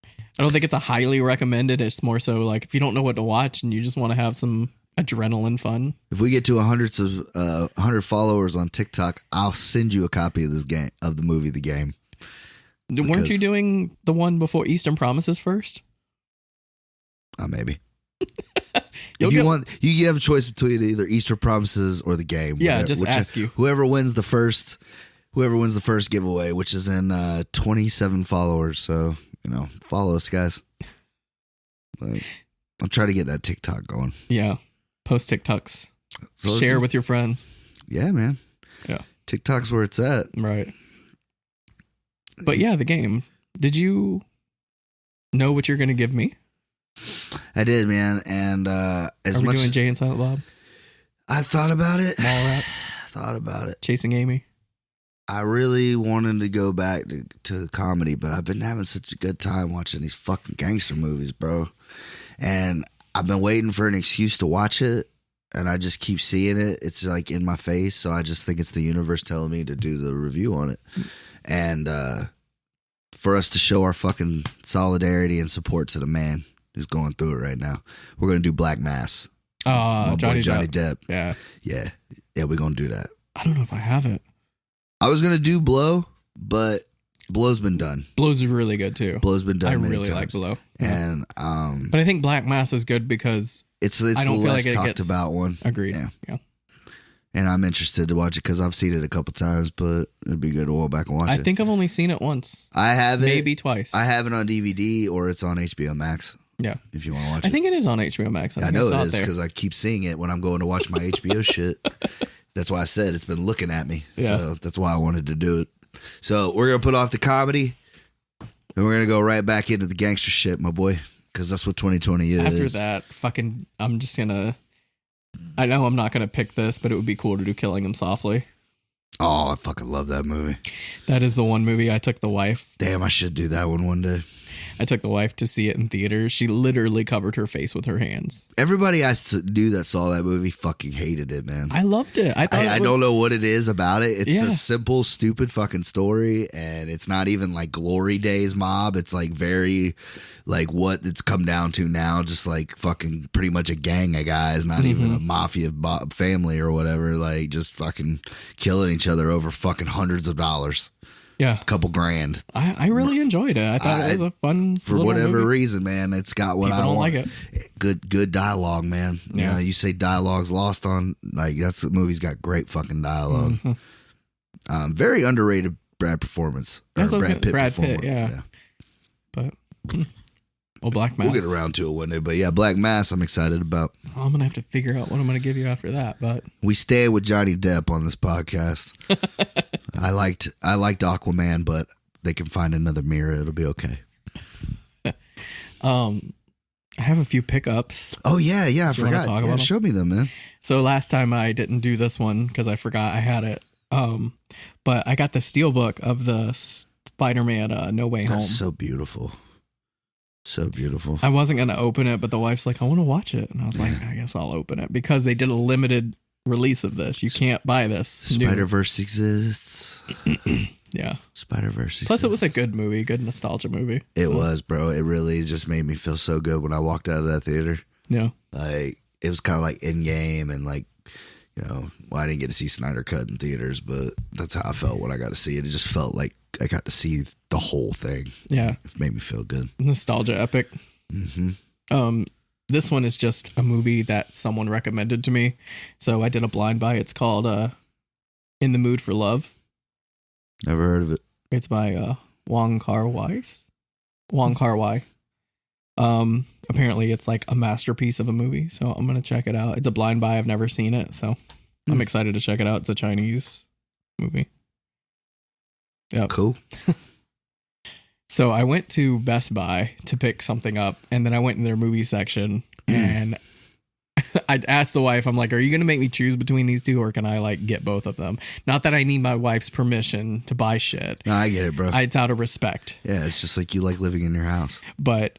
I don't think it's a highly recommended. It's more so like if you don't know what to watch and you just want to have some adrenaline fun. If we get to 100 followers on TikTok, I'll send you a copy of the movie The Game. Weren't you doing the one before Eastern Promises first? Maybe. If you want, you have a choice between either Easter Promises or The Game. Yeah, ask you. Whoever wins the first giveaway, which is in 27 followers. So, follow us, guys. Like, I'll try to get that TikTok going. Yeah. Post TikToks. So share with your friends. Yeah, man. Yeah. TikTok's where it's at. Right. But yeah, The Game. Did you know what you're going to give me? I did, man. And Are we doing Jay and Silent Bob? I thought about it. Mallrats. Thought about it. Chasing Amy. I really wanted to go back to comedy, but I've been having such a good time watching these fucking gangster movies, bro. And I've been waiting for an excuse to watch it, and I just keep seeing it. It's like in my face, so I just think it's the universe telling me to do the review on it. And for us to show our fucking solidarity and support to the man who's going through it right now, we're going to do Black Mass. My boy Johnny Depp. Yeah. Yeah, we're going to do that. I don't know if I have it. I was going to do Blow, but Blow's been done. Blow's really good too. Blow's been done. I many really times. like Blow. And but I think Black Mass is good because it's I don't the feel less like it talked gets about one. Agreed. Yeah. And I'm interested to watch it because I've seen it a couple times, but it'd be good to go back and watch it. I think I've only seen it once. I have it. Maybe twice. I have it on DVD or it's on HBO Max. Yeah. If you want to watch it. I think it is on HBO Max. I know it is because I keep seeing it when I'm going to watch my HBO shit. That's why I said it's been looking at me. Yeah. So that's why I wanted to do it. So we're going to put off the comedy and we're going to go right back into the gangster shit, my boy, because that's what 2020 is. After that, I'm just going to, I know I'm not going to pick this, but it would be cool to do Killing Him Softly. Oh, I fucking love that movie. That is the one movie I took the wife. Damn, I should do that one day. I took the wife to see it in theaters. She literally covered her face with her hands. Everybody I knew that saw that movie fucking hated it, man. I loved it. I don't know what it is about it. It's a simple, stupid fucking story, and it's not even like Glory Days mob. It's like very like what it's come down to now, just like fucking pretty much a gang of guys, not even a mafia family or whatever, like just fucking killing each other over fucking hundreds of dollars. Yeah. A couple grand. I really enjoyed it. I thought it was a fun for whatever movie. Reason, man. It's got what People I don't want. Like it. Good dialogue, man. Yeah. You know, you say dialogue's lost on, like, that's the movie's got great fucking dialogue. Very underrated Brad performance. That's Brad Pitt performance. Yeah. But Black Mass. We'll get around to it one day. But yeah, Black Mass I'm excited about. I'm gonna have to figure out what I'm gonna give you after that. But we stay with Johnny Depp on this podcast. I liked Aquaman, but they can find another mirror. It'll be okay. I have a few pickups. Oh yeah, I forgot. Yeah, show me them, man. So last time I didn't do this one because I forgot I had it. But I got the steelbook of the Spider-Man No Way Home. That's so beautiful. So beautiful. I wasn't going to open it, but the wife's like, I want to watch it. And I was like, I guess I'll open it because they did a limited release of this. You can't buy this. Spider-Verse exists. Yeah. Spider-Verse exists. Plus, it was a good movie, good nostalgia movie. It was, bro. It really just made me feel so good when I walked out of that theater. Yeah. Like, it was kind of like Endgame and like, you know, well, I didn't get to see Snyder Cut in theaters, but that's how I felt when I got to see it. It just felt like I got to see the whole thing. Yeah. It made me feel good. Nostalgia epic. Mm-hmm. This one is just a movie that someone recommended to me. So I did a blind buy. It's called In the Mood for Love. Never heard of it. It's by Wong Kar-wai. Apparently it's like a masterpiece of a movie, so I'm gonna check it out. It's a blind buy. I've never seen it, so I'm excited to check it out. It's a Chinese movie. Yeah, cool. So I went to Best Buy to pick something up, and then I went in their movie section, and I asked the wife, I'm like, are you going to make me choose between these two, or can I like get both of them? Not that I need my wife's permission to buy shit. No, I get it, bro. It's out of respect. Yeah, it's just like you like living in your house. But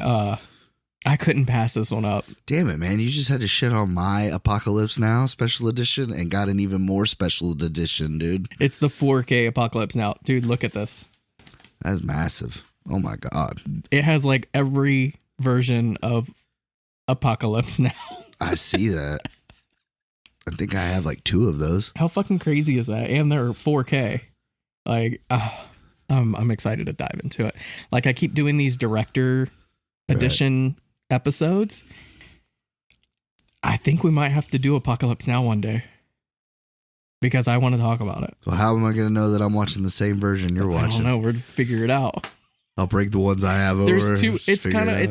I couldn't pass this one up. Damn it, man. You just had to shit on my Apocalypse Now special edition and got an even more special edition, dude. It's the 4K Apocalypse Now. Dude, look at this. That's massive. Oh my God. It has like every version of Apocalypse Now. I see that. I think I have like 2 of those. How fucking crazy is that? And they're 4K. Like, I'm excited to dive into it. Like, I keep doing these director edition episodes. I think we might have to do Apocalypse Now one day because I want to talk about it. Well, how am I going to know that I'm watching the same version you're watching? I don't know. We're going to figure it out. I'll break the ones I have over. There's 2. It's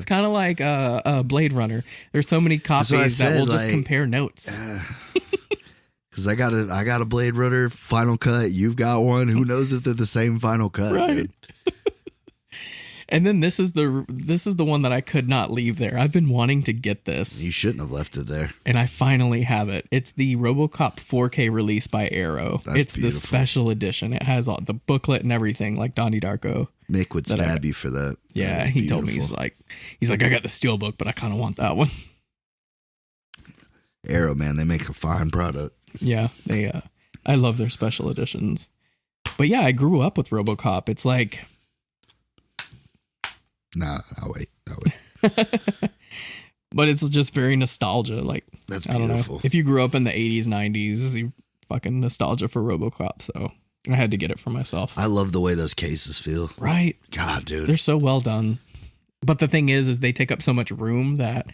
kind of like Blade Runner. There's so many copies that we'll just compare notes. Because I got a Blade Runner Final Cut. You've got one. Who knows if they're the same Final Cut? Right. Dude? And then this is the one that I could not leave there. I've been wanting to get this. You shouldn't have left it there. And I finally have it. It's the RoboCop 4K release by Arrow. It's beautiful. The special edition. It has all the booklet and everything, like Donnie Darko. Mick would stab you for that. Yeah, he told me he's like, I got the steelbook, but I kind of want that one. Arrow, man, they make a fine product. Yeah, they. I love their special editions. But yeah, I grew up with RoboCop. It's like, I'll wait. But it's just very nostalgia. Like, that's beautiful. I don't know. If you grew up in the 80s, 90s, you fucking nostalgia for RoboCop. So I had to get it for myself. I love the way those cases feel. Right. God, dude. They're so well done. But the thing is they take up so much room that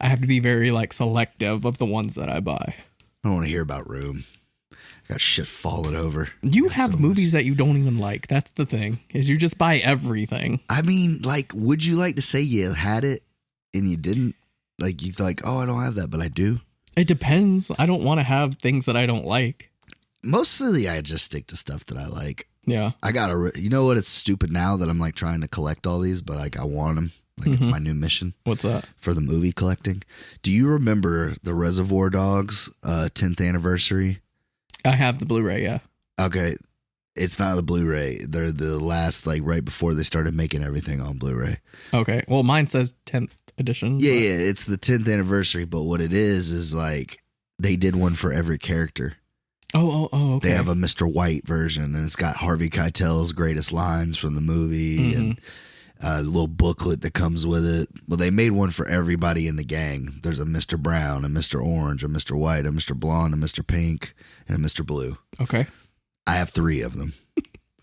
I have to be very like selective of the ones that I buy. I don't want to hear about room. I got shit falling over. You have so movies that you don't even like. That's the thing, is you just buy everything. I mean, like, would you like to say you had it and you didn't? Like, you like, oh, I don't have that, but I do? It depends. I don't want to have things that I don't like. Mostly I just stick to stuff that I like. Yeah. I gotta, you know what? It's stupid now that I'm like trying to collect all these, but like I want them. Like it's my new mission. What's that? For the movie collecting. Do you remember the Reservoir Dogs 10th anniversary? I have the Blu-ray, yeah. Okay. It's not the Blu-ray. They're the last, like right before they started making everything on Blu-ray. Okay. Well, mine says 10th edition. Yeah, yeah. It's the 10th anniversary, but what it is like they did one for every character. Oh, okay. They have a Mr. White version, and it's got Harvey Keitel's greatest lines from the movie and a little booklet that comes with it. Well, they made one for everybody in the gang. There's a Mr. Brown, a Mr. Orange, a Mr. White, a Mr. Blonde, a Mr. Pink, and a Mr. Blue. Okay. I have 3 of them.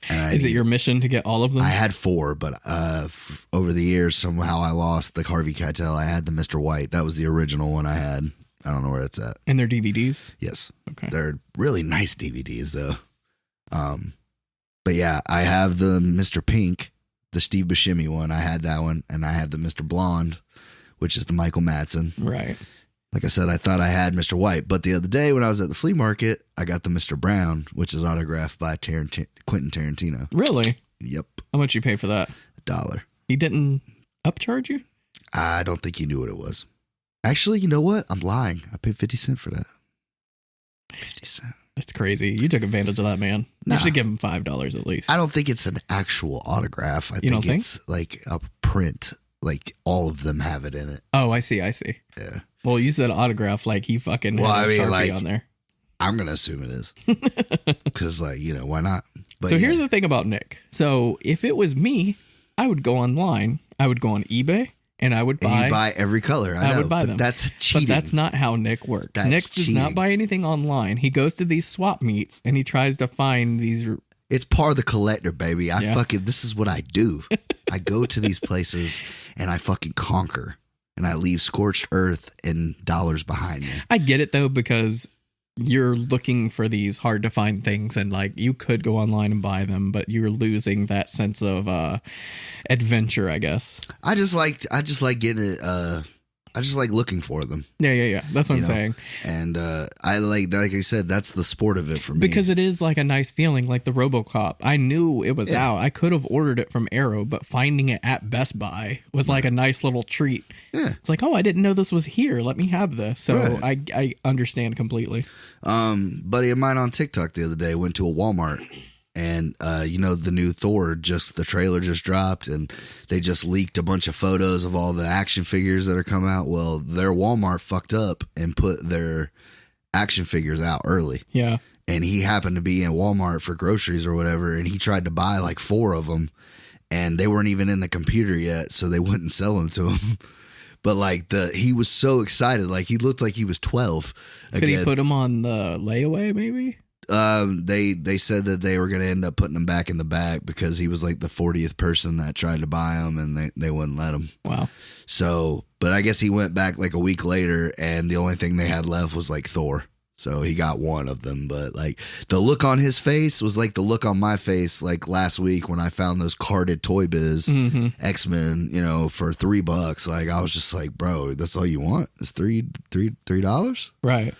Is it your mission to get all of them? I had 4, but over the years, somehow I lost the Harvey Keitel. I had the Mr. White. That was the original one I had. I don't know where it's at. And they're DVDs? Yes. Okay. They're really nice DVDs, though. But yeah, I have the Mr. Pink, the Steve Buscemi one. I had that one. And I have the Mr. Blonde, which is the Michael Madsen. Right. Like I said, I thought I had Mr. White. But the other day when I was at the flea market, I got the Mr. Brown, which is autographed by Quentin Tarantino. Really? Yep. How much you pay for that? $1. He didn't upcharge you? I don't think he knew what it was. Actually, you know what? I'm lying. I paid 50 cents for that. 50 cents. That's crazy. You took advantage of that, man. Nah. You should give him $5 at least. I don't think it's an actual autograph. I think it's like a print. Like all of them have it in it. Oh, I see. Yeah. Well, you said autograph like he fucking had a Sharpie on there. I'm going to assume it is. Because, like, you know, why not? But so here's the thing about Nick. So if it was me, I would go online. I would go on eBay. And I would buy. And you buy every color. I know, would buy but them. That's cheating. But that's not how Nick works. Nick does not buy anything online. He goes to these swap meets and he tries to find these. It's part of the collector, baby. This is what I do. I go to these places and I fucking conquer. And I leave scorched earth and dollars behind me. I get it though, because you're looking for these hard to find things and like you could go online and buy them, but you're losing that sense of adventure, I guess. I just like getting it. I just like looking for them. Yeah. That's what I'm saying. And I like I said, that's the sport of it for me. Because it is like a nice feeling, like the RoboCop. I knew it was out. I could have ordered it from Arrow, but finding it at Best Buy was like a nice little treat. Yeah. It's like, oh, I didn't know this was here. Let me have this. So I understand completely. Buddy of mine on TikTok the other day went to a Walmart. And, the new Thor, the trailer just dropped and they just leaked a bunch of photos of all the action figures that are coming out. Well, their Walmart fucked up and put their action figures out early. Yeah. And he happened to be in Walmart for groceries or whatever. And he tried to buy like 4 of them and they weren't even in the computer yet. So they wouldn't sell them to him. But like he was so excited. Like he looked like he was 12. Could he put them on the layaway maybe? They said that they were going to end up putting him back in the back because he was like the 40th person that tried to buy him and they wouldn't let him. Wow. So, but I guess he went back like a week later and the only thing they had left was like Thor. So he got one of them, but like the look on his face was like the look on my face like last week when I found those carded Toy Biz X-Men, for $3. Like I was just like, bro, that's all you want? It's $3? Right.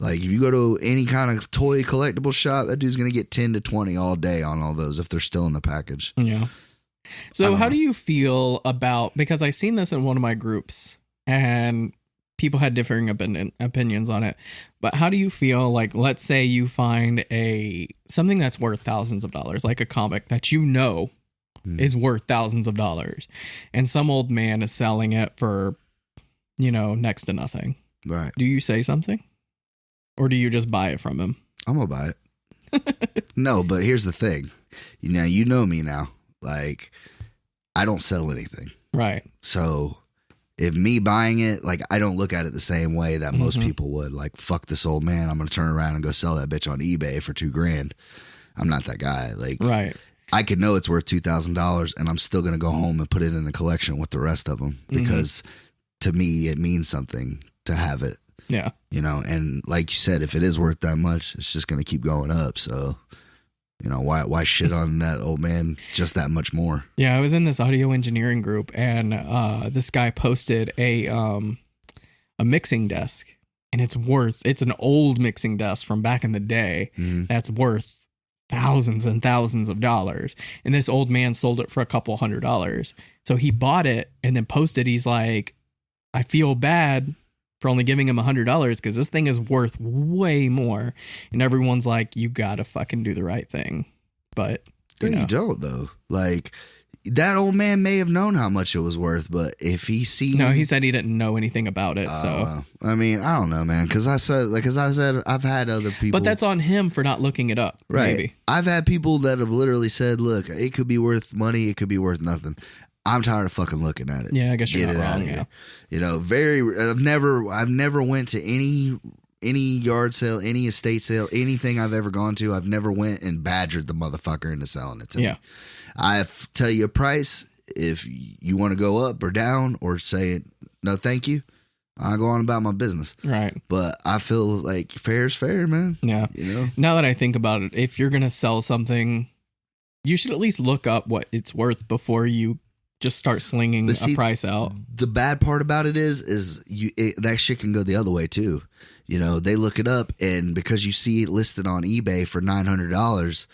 Like, if you go to any kind of toy collectible shop, that dude's going to get 10 to 20 all day on all those if they're still in the package. Yeah. So how know. do you feel about, because I seen this in one of my groups and people had differing opinions on it, but how do you feel like, let's say you find something that's worth thousands of dollars, like a comic that you know is worth thousands of dollars, and some old man is selling it for, next to nothing. Right. Do you say something? Or do you just buy it from him? I'm gonna buy it. No, but here's the thing. You know me now. Like, I don't sell anything. Right. So if me buying it, like, I don't look at it the same way that most people would. Like, fuck this old man, I'm gonna turn around and go sell that bitch on eBay for $2,000. I'm not that guy. Like, right. I could know it's worth $2,000 and I'm still gonna go home and put it in the collection with the rest of them because to me it means something to have it. Yeah. And like you said, if it is worth that much, it's just gonna keep going up. So, why shit on that old man just that much more? Yeah, I was in this audio engineering group, and this guy posted a mixing desk, and it's an old mixing desk from back in the day that's worth thousands and thousands of dollars. And this old man sold it for a couple $100. So he bought it and then posted, he's like, I feel bad for only giving him $100 because this thing is worth way more. And everyone's like, you gotta fucking do the right thing. But you don't, though. Like, that old man may have known how much it was worth, but if he No, he said he didn't know anything about it. So I mean, I don't know, man. Because I said I've had other people, but that's on him for not looking it up. Right. Maybe. I've had people that have literally said, look, it could be worth money, it could be worth nothing. I'm tired of fucking looking at it. Yeah, I guess you're not wrong. Yeah. I've never went to any yard sale, any estate sale, anything I've ever gone to. I've never went and badgered the motherfucker into selling it to me. I tell you a price. If you want to go up or down or say no, thank you, I go on about my business. Right. But I feel like fair is fair, man. Yeah. Now that I think about it, if you're gonna sell something, you should at least look up what it's worth before you just start slinging a price out. The bad part about it is that shit can go the other way too. They look it up, and because you see it listed on eBay for $900,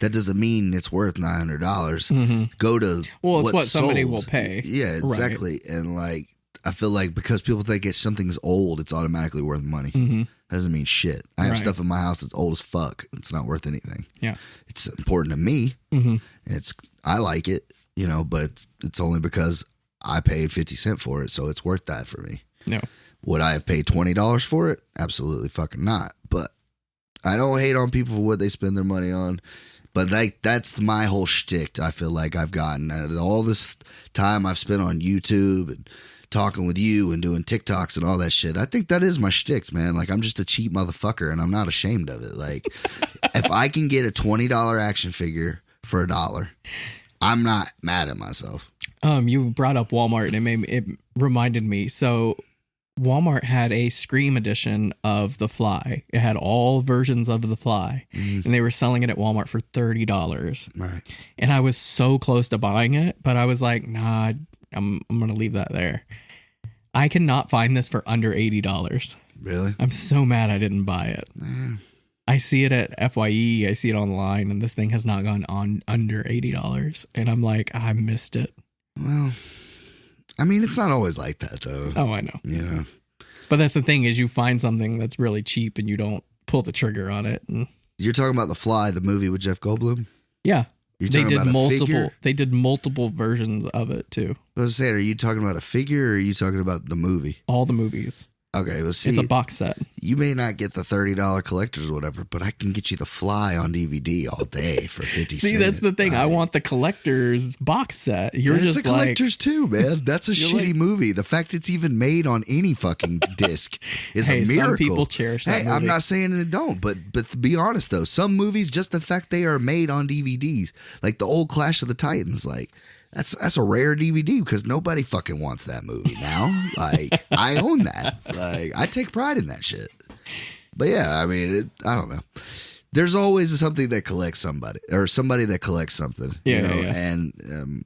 that doesn't mean it's worth $900. Go to it's what somebody will pay. Yeah, exactly. Right. And like, I feel like because people think something's old, it's automatically worth money. Doesn't mean shit. I have stuff in my house that's old as fuck. It's not worth anything. Yeah, it's important to me. And I like it. But it's only because I paid 50 cents for it, so it's worth that for me. No. Would I have paid $20 for it? Absolutely fucking not. But I don't hate on people for what they spend their money on. But that's my whole shtick. I feel like I've gotten out of all this time I've spent on YouTube and talking with you and doing TikToks and all that shit. I think that is my shtick, man. Like, I'm just a cheap motherfucker, and I'm not ashamed of it. Like, if I can get a $20 action figure for $1, I'm not mad at myself. You brought up Walmart, and it reminded me. So Walmart had a Scream edition of The Fly. It had all versions of The Fly, and they were selling it at Walmart for $30. Right. And I was so close to buying it, but I was like, nah, I'm going to leave that there. I cannot find this for under $80. Really? I'm so mad I didn't buy it. I see it at FYE. I see it online, and this thing has not gone on under $80. And I'm like, I missed it. Well, I mean, it's not always like that, though. Oh, I know. But that's the thing, is you find something that's really cheap and you don't pull the trigger on it. And you're talking about The Fly, the movie with Jeff Goldblum? Yeah. They did multiple. They did multiple versions of it too. I was saying, are you talking about a figure or are you talking about the movie? All the movies. Okay, well, see, it's a box set. You may not get the $30 collectors or whatever, but I can get you The Fly on DVD all day for 50 cents. See, that's the thing. I want the collector's box set. You're just a collector's too, man. That's a shitty movie. The fact it's even made on any fucking disc is a miracle. Some people cherish that movie. I'm not saying it don't, but to be honest though, some movies, just the fact they are made on DVDs, like the old Clash of the Titans, like. That's a rare DVD because nobody fucking wants that movie now. Like, I own that. Like, I take pride in that shit. But yeah, I mean, I don't know. There's always something that collects somebody or somebody that collects something. Yeah, Yeah. And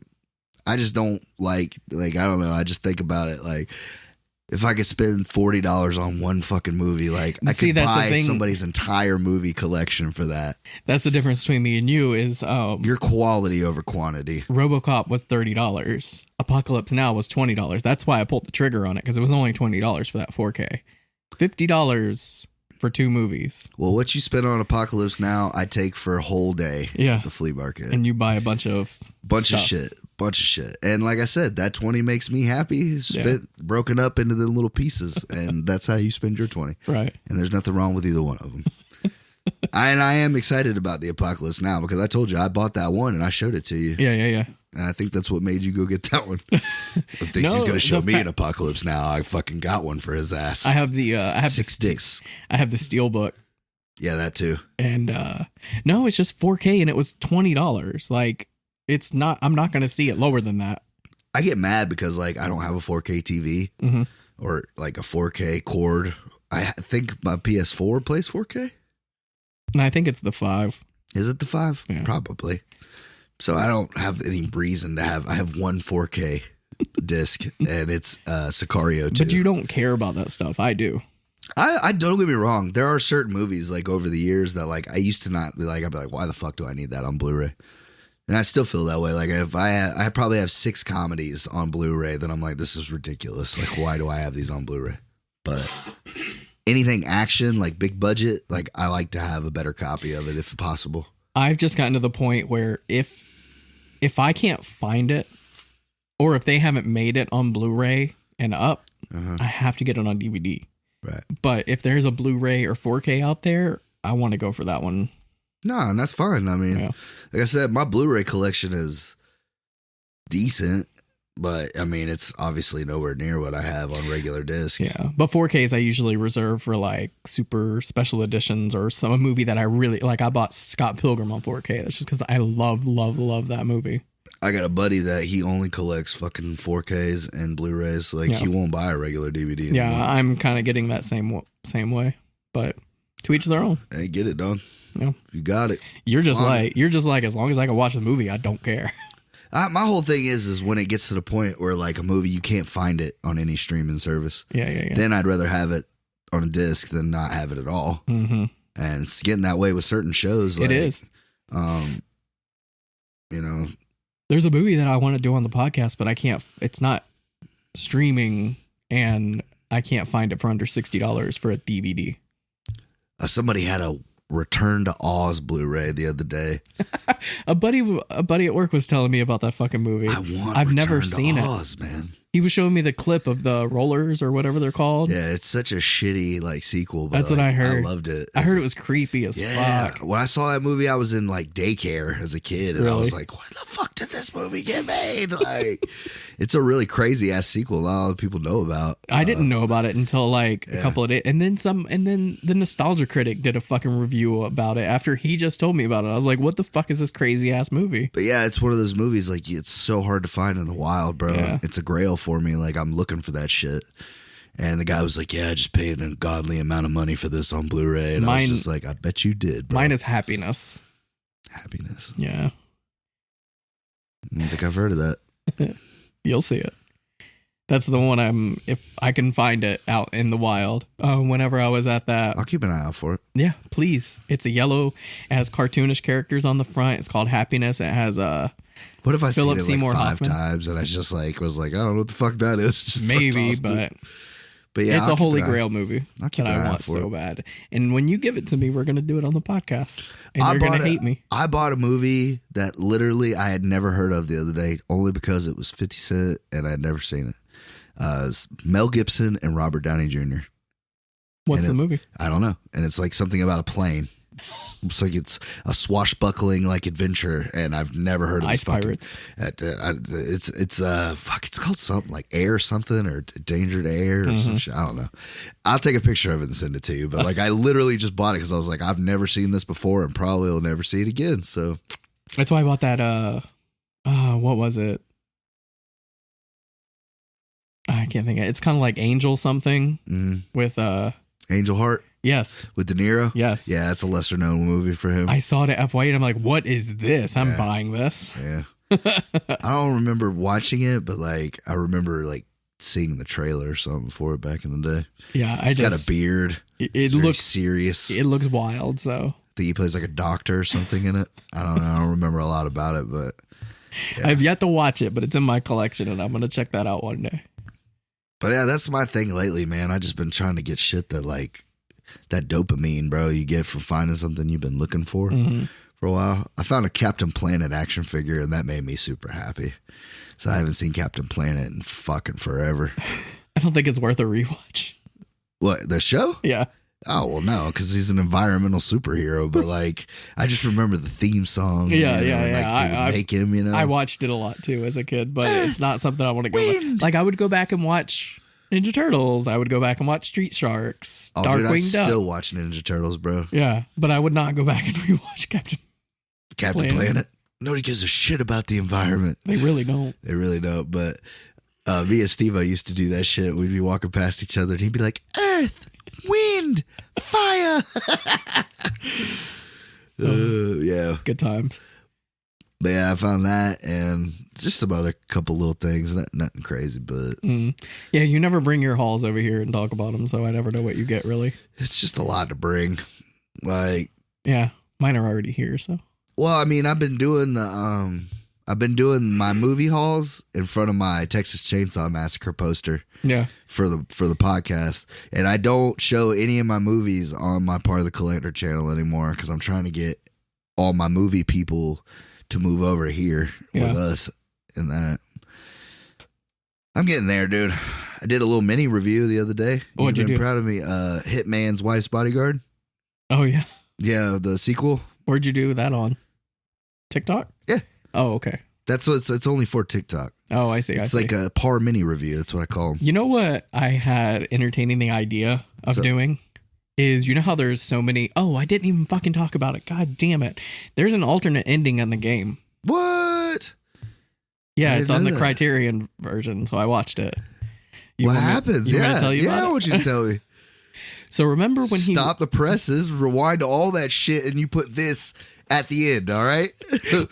I just don't like I don't know. I just think about it like If I could spend $40 on one fucking movie, like I See, could that's the buy thing. somebody's entire movie collection for that. That's the difference between me and you is Your quality over quantity. RoboCop was $30. Apocalypse Now was $20. That's why I pulled the trigger on it, because it was only $20 for that 4K. $50 for 2 movies. Well, what you spend on Apocalypse Now, I take for a whole day. Yeah. At the flea market. And you buy a bunch of shit. And like I said, that 20 makes me happy. Broken up into the little pieces, and that's how you spend your 20. Right. And there's nothing wrong with either one of them. I am excited about the Apocalypse Now because I told you I bought that one and I showed it to you. Yeah. And I think that's what made you go get that one. If thinks he's going to show me an Apocalypse Now, I fucking got one for his ass. I have the I have 6 sticks. I have the Steelbook. Yeah, that too. And no, it's just 4K and it was $20. Like, it's not, I'm not going to see it lower than that. I get mad because like I don't have a 4K TV or like a 4K cord. I think my PS4 plays 4K. And I think it's the 5. Is it the 5? Yeah. Probably. So I don't have any reason to have. I have one 4K disc, and it's Sicario 2. But you don't care about that stuff. I do. I don't get me wrong. There are certain movies like over the years that like I used to not be like. I'd be like, why the fuck do I need that on Blu-ray? And I still feel that way. Like if I probably have 6 comedies on Blu-ray, then I'm like, this is ridiculous. Like why do I have these on Blu-ray? But anything action, like big budget, like I like to have a better copy of it if possible. I've just gotten to the point where if I can't find it, or if they haven't made it on Blu-ray and up, I have to get it on DVD. Right. But if there's a Blu-ray or 4K out there, I want to go for that one. No, and that's fine. I mean, like I said, my Blu-ray collection is decent, but I mean, it's obviously nowhere near what I have on regular disc. Yeah, but 4Ks I usually reserve for like super special editions or a movie that I really like. I bought Scott Pilgrim on 4K. That's just because I love that movie. I got a buddy that he only collects fucking 4Ks and Blu-rays. Like he won't buy a regular DVD anymore. Yeah, I'm kind of getting that same way, but to each their own. Hey, get it, dog. Yeah, you got it. You're just like as long as I can watch the movie, I don't care. My whole thing is when it gets to the point where like a movie you can't find it on any streaming service. Yeah. Then I'd rather have it on a disc than not have it at all. Mm-hmm. And it's getting that way with certain shows. Like, it is. You know, there's a movie that I want to do on the podcast, but I can't. It's not streaming, and I can't find it for under $60 for a DVD. Somebody had a Return to Oz Blu-ray the other day. a buddy at work was telling me about that fucking movie. I've never seen Oz, man. He was showing me the clip of the rollers or whatever they're called. Yeah, it's such a shitty like sequel. But that's what I heard. I loved it. I heard it was creepy as fuck. When I saw that movie, I was in like daycare as a kid, and really? I was like, "Why the fuck did this movie get made?" Like, it's a really crazy ass sequel. A lot of people know about. I didn't know about it until like a couple of days, and then the Nostalgia Critic did a fucking review about it after he just told me about it. I was like, "What the fuck is this crazy ass movie?" But yeah, it's one of those movies like it's so hard to find in the wild, bro. Yeah. It's a grail for me. Like I'm looking for that shit. And the guy was like, "Yeah, I just paid an ungodly amount of money for this on Blu-ray." And I was just like, "I bet you did, bro." Mine is Happiness. Happiness. Yeah. I don't think I've heard of that. You'll see it. That's the one if I can find it out in the wild. Whenever I was at that. I'll keep an eye out for it. Yeah, please. It's a yellow. It has cartoonish characters on the front. It's called Happiness. It has what if I Philip seen it like Seymour 5 Hoffman times and I just like was like, I don't know what the fuck that is. Just maybe, but yeah, it's a holy grail movie that I want so bad. And when you give it to me, we're gonna do it on the podcast, and you're gonna hate me. I bought a movie that literally I had never heard of the other day, only because it was 50 Cent and I had never seen it. It's Mel Gibson and Robert Downey Jr. What's the movie? I don't know, and it's like something about a plane. It's like it's a swashbuckling like adventure, and I've never heard of Ice this Pirates. It's called something like Air something or Endangered Air or some shit. I don't know. I'll take a picture of it and send it to you. But like I literally just bought it because I was like, I've never seen this before and probably will never see it again. So that's why I bought that. What was it? I can't think of it. It's kind of like Angel something with Angel Heart. Yes. With De Niro? Yes. Yeah, that's a lesser known movie for him. I saw it at FYE and I'm like, what is this? I'm buying this. Yeah. I don't remember watching it, but like I remember like seeing the trailer or something for it back in the day. Yeah, He's got a beard. It very looks serious. It looks wild. So I think he plays like a doctor or something in it. I don't know. I don't remember a lot about it, but yeah. I've yet to watch it, but it's in my collection, and I'm gonna check that out one day. But yeah, that's my thing lately, man. I just been trying to get shit that like that dopamine, bro, you get from finding something you've been looking for a while. I found a Captain Planet action figure, and that made me super happy. So I haven't seen Captain Planet in fucking forever. I don't think it's worth a rewatch. What, the show? Yeah. Oh, well, no, because he's an environmental superhero. But like, I just remember the theme song. Yeah, you know, yeah, like, yeah. I make him, you know. I watched it a lot too as a kid, but it's not something I want to go back. Like, I would go back and watch Ninja Turtles. I would go back and watch Street Sharks. Oh, Darkwing dude, I Duck. still watch Ninja Turtles, bro. Yeah, but I would not go back and rewatch Captain Planet. Nobody gives a shit about the environment. They really don't. They really don't. But me and Steve-O used to do that shit. We'd be walking past each other, and he'd be like, Earth, wind, fire. Yeah. Good times. But yeah, I found that and just about a couple little things. Nothing crazy, but yeah, you never bring your hauls over here and talk about them, so I never know what you get really. It's just a lot to bring. Like, yeah, mine are already here. So, well, I mean, I've been doing my movie hauls in front of my Texas Chainsaw Massacre poster. Yeah, for the podcast, and I don't show any of my movies on my Part of the Collector channel anymore because I'm trying to get all my movie people to move over here with us and that. I'm getting there, dude. I did a little mini review the other day. What'd you do? Proud of me. Hitman's Wife's Bodyguard. Oh yeah. Yeah, the sequel. Where'd you do that on? TikTok? Yeah. Oh, okay. That's what it's only for TikTok. Oh, I see. It's like a par mini review. That's what I call them. You know what I had entertaining the idea of doing? Is, you know how there's so many... Oh, I didn't even fucking talk about it. God damn it. There's an alternate ending on the game. What? Yeah, it's on the Criterion version, so I watched it. What happens? Yeah, tell you about I want you to tell me. So remember when Stop the presses, rewind all that shit, and you put this at the end, all right?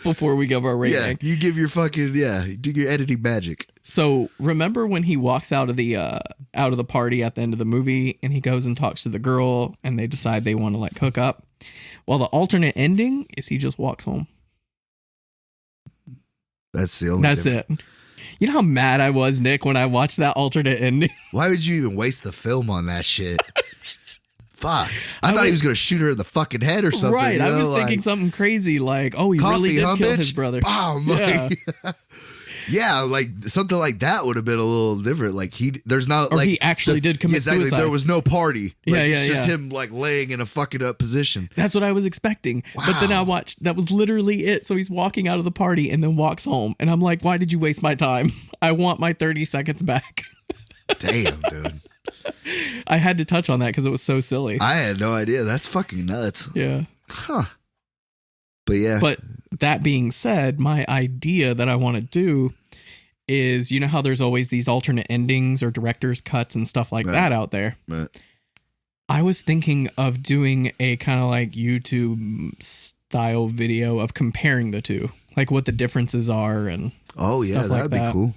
Before we give our rating. Yeah, you give your fucking, do your editing magic. So remember when he walks out of the party at the end of the movie and he goes and talks to the girl and they decide they want to like hook up? Well, the alternate ending is he just walks home. That's the only That's it. You know how mad I was, Nick, when I watched that alternate ending? Why would you even waste the film on that shit? Fuck. I thought he was going to shoot her in the fucking head or something. Right. I was thinking something crazy like, oh, he really did kill his brother. Bomb. Yeah. Yeah, like something like that would have been a little different. Like there's not or like he actually did commit suicide. There was no party. Like, it's just him like laying in a fucking up position. That's what I was expecting. Wow. But then I watched, that was literally it. So he's walking out of the party and then walks home. And I'm like, why did you waste my time? I want my 30 seconds back. Damn, dude. I had to touch on that because it was so silly. I had no idea. That's fucking nuts. Yeah. Huh. But yeah. But that being said, my idea that I want to do is, you know how there's always these alternate endings or director's cuts and stuff like that out there. Right. I was thinking of doing a kind of like YouTube style video of comparing the two, like what the differences are and that'd be cool.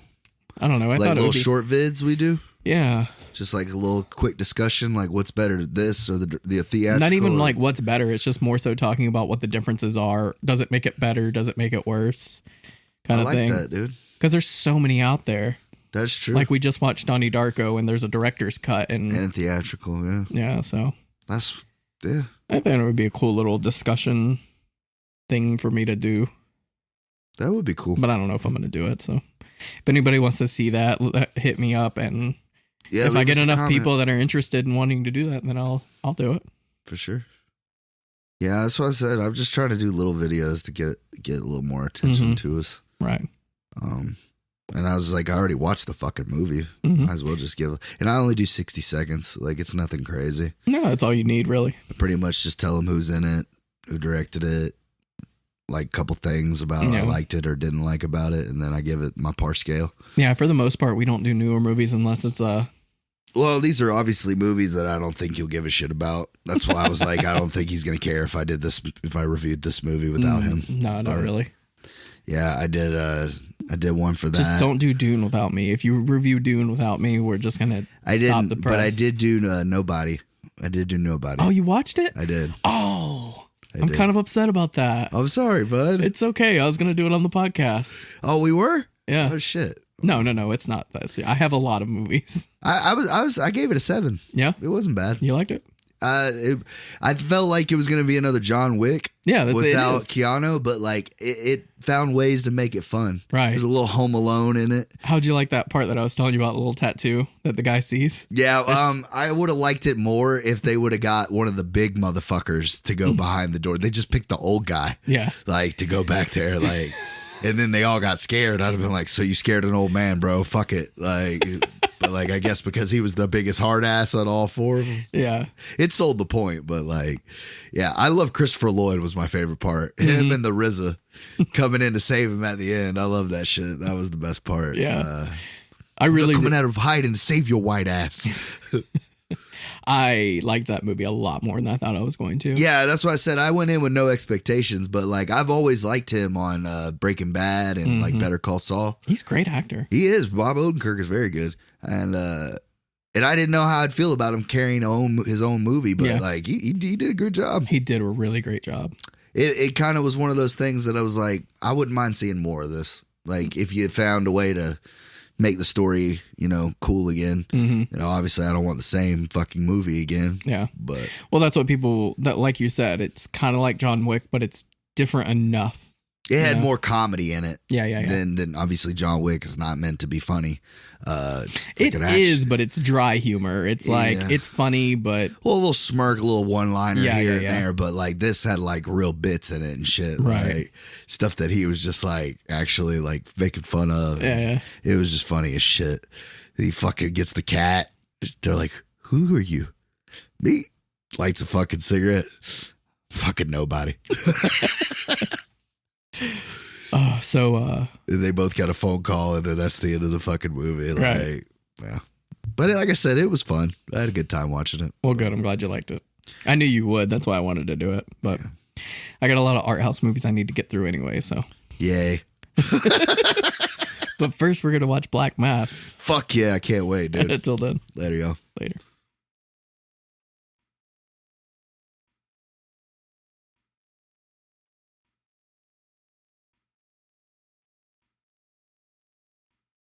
I don't know. I like thought little short vids we do. Yeah. Just like a little quick discussion, like what's better, this or the theatrical. Not even like what's better. It's just more so talking about what the differences are. Does it make it better? Does it make it worse? Kind of thing. I like that, dude. Because there's so many out there. That's true. Like we just watched Donnie Darko and there's a director's cut and theatrical. Yeah. Yeah. So I think it would be a cool little discussion thing for me to do. That would be cool. But I don't know if I'm going to do it. So if anybody wants to see that, hit me up and. Yeah, if I get enough people that are interested in wanting to do that, then I'll do it. For sure. Yeah, that's what I said. I'm just trying to do little videos to get a little more attention to us. Right. And I was like, I already watched the fucking movie. Might as well just and I only do 60 seconds. Like, it's nothing crazy. No, that's all you need, really. I pretty much just tell them who's in it, who directed it, like a couple things about I liked it or didn't like about it, and then I give it my par scale. Yeah, for the most part, we don't do newer movies unless it's Well, these are obviously movies that I don't think you'll give a shit about. That's why I was like, I don't think he's going to care if I reviewed this movie without him. No, not really. Yeah, I did I did one for that. Just don't do Dune without me. If you review Dune without me, we're just gonna stop the press. But I did do Nobody. I did do Nobody. Oh, you watched it? I did. Oh, I'm kind of upset about that. I'm sorry, bud. It's okay. I was gonna do it on the podcast. Oh, we were? Yeah. Oh shit. No, it's not this. I have a lot of movies. I gave it a 7. Yeah, it wasn't bad. You liked it? I felt like it was going to be another John Wick. Yeah, without Keanu, but like it found ways to make it fun. Right. There's a little Home Alone in it. How'd you like that part that I was telling you about, the little tattoo that the guy sees? Yeah, I would have liked it more if they would have got one of the big motherfuckers to go behind the door. They just picked the old guy. Yeah. Like to go back there, like, and then they all got scared. I'd have been like, so you scared an old man, bro? Fuck it. Like, but like, I guess because he was the biggest hard ass on all 4 of them. Yeah. It sold the point, but like, yeah, I love Christopher Lloyd was my favorite part. Him and the RZA coming in to save him at the end. I love that shit. That was the best part. Yeah. I really coming out of hiding to save your white ass. I liked that movie a lot more than I thought I was going to. Yeah, that's why I said I went in with no expectations, but like I've always liked him on Breaking Bad and like Better Call Saul. He's a great actor. He is. Bob Odenkirk is very good, and I didn't know how I'd feel about him carrying his own movie, but like he did a good job. He did a really great job. It kind of was one of those things that I was like, I wouldn't mind seeing more of this. Like if you found a way to make the story, cool again. Obviously I don't want the same fucking movie again. Yeah. But well, that's what like you said, it's kind of like John Wick, but it's different enough. It had more comedy in it. Yeah. Then obviously John Wick is not meant to be funny. It is, but it's dry humor. It's like, it's funny, but... Well, a little smirk, a little one-liner here and there, but like this had like real bits in it and shit. Right. Like, stuff that he was just like actually like making fun of. Yeah. It was just funny as shit. He fucking gets the cat. They're like, who are you? Me? Lights a fucking cigarette. Fucking nobody. They both got a phone call, and then that's the end of the fucking movie. Like, right. Yeah. But like I said, it was fun. I had a good time watching it. Well, good. I'm glad you liked it. I knew you would. That's why I wanted to do it. But I got a lot of art house movies I need to get through anyway, so. Yay. But first, we're going to watch Black Mass. Fuck yeah. I can't wait, dude. Until then. Later, y'all. Later.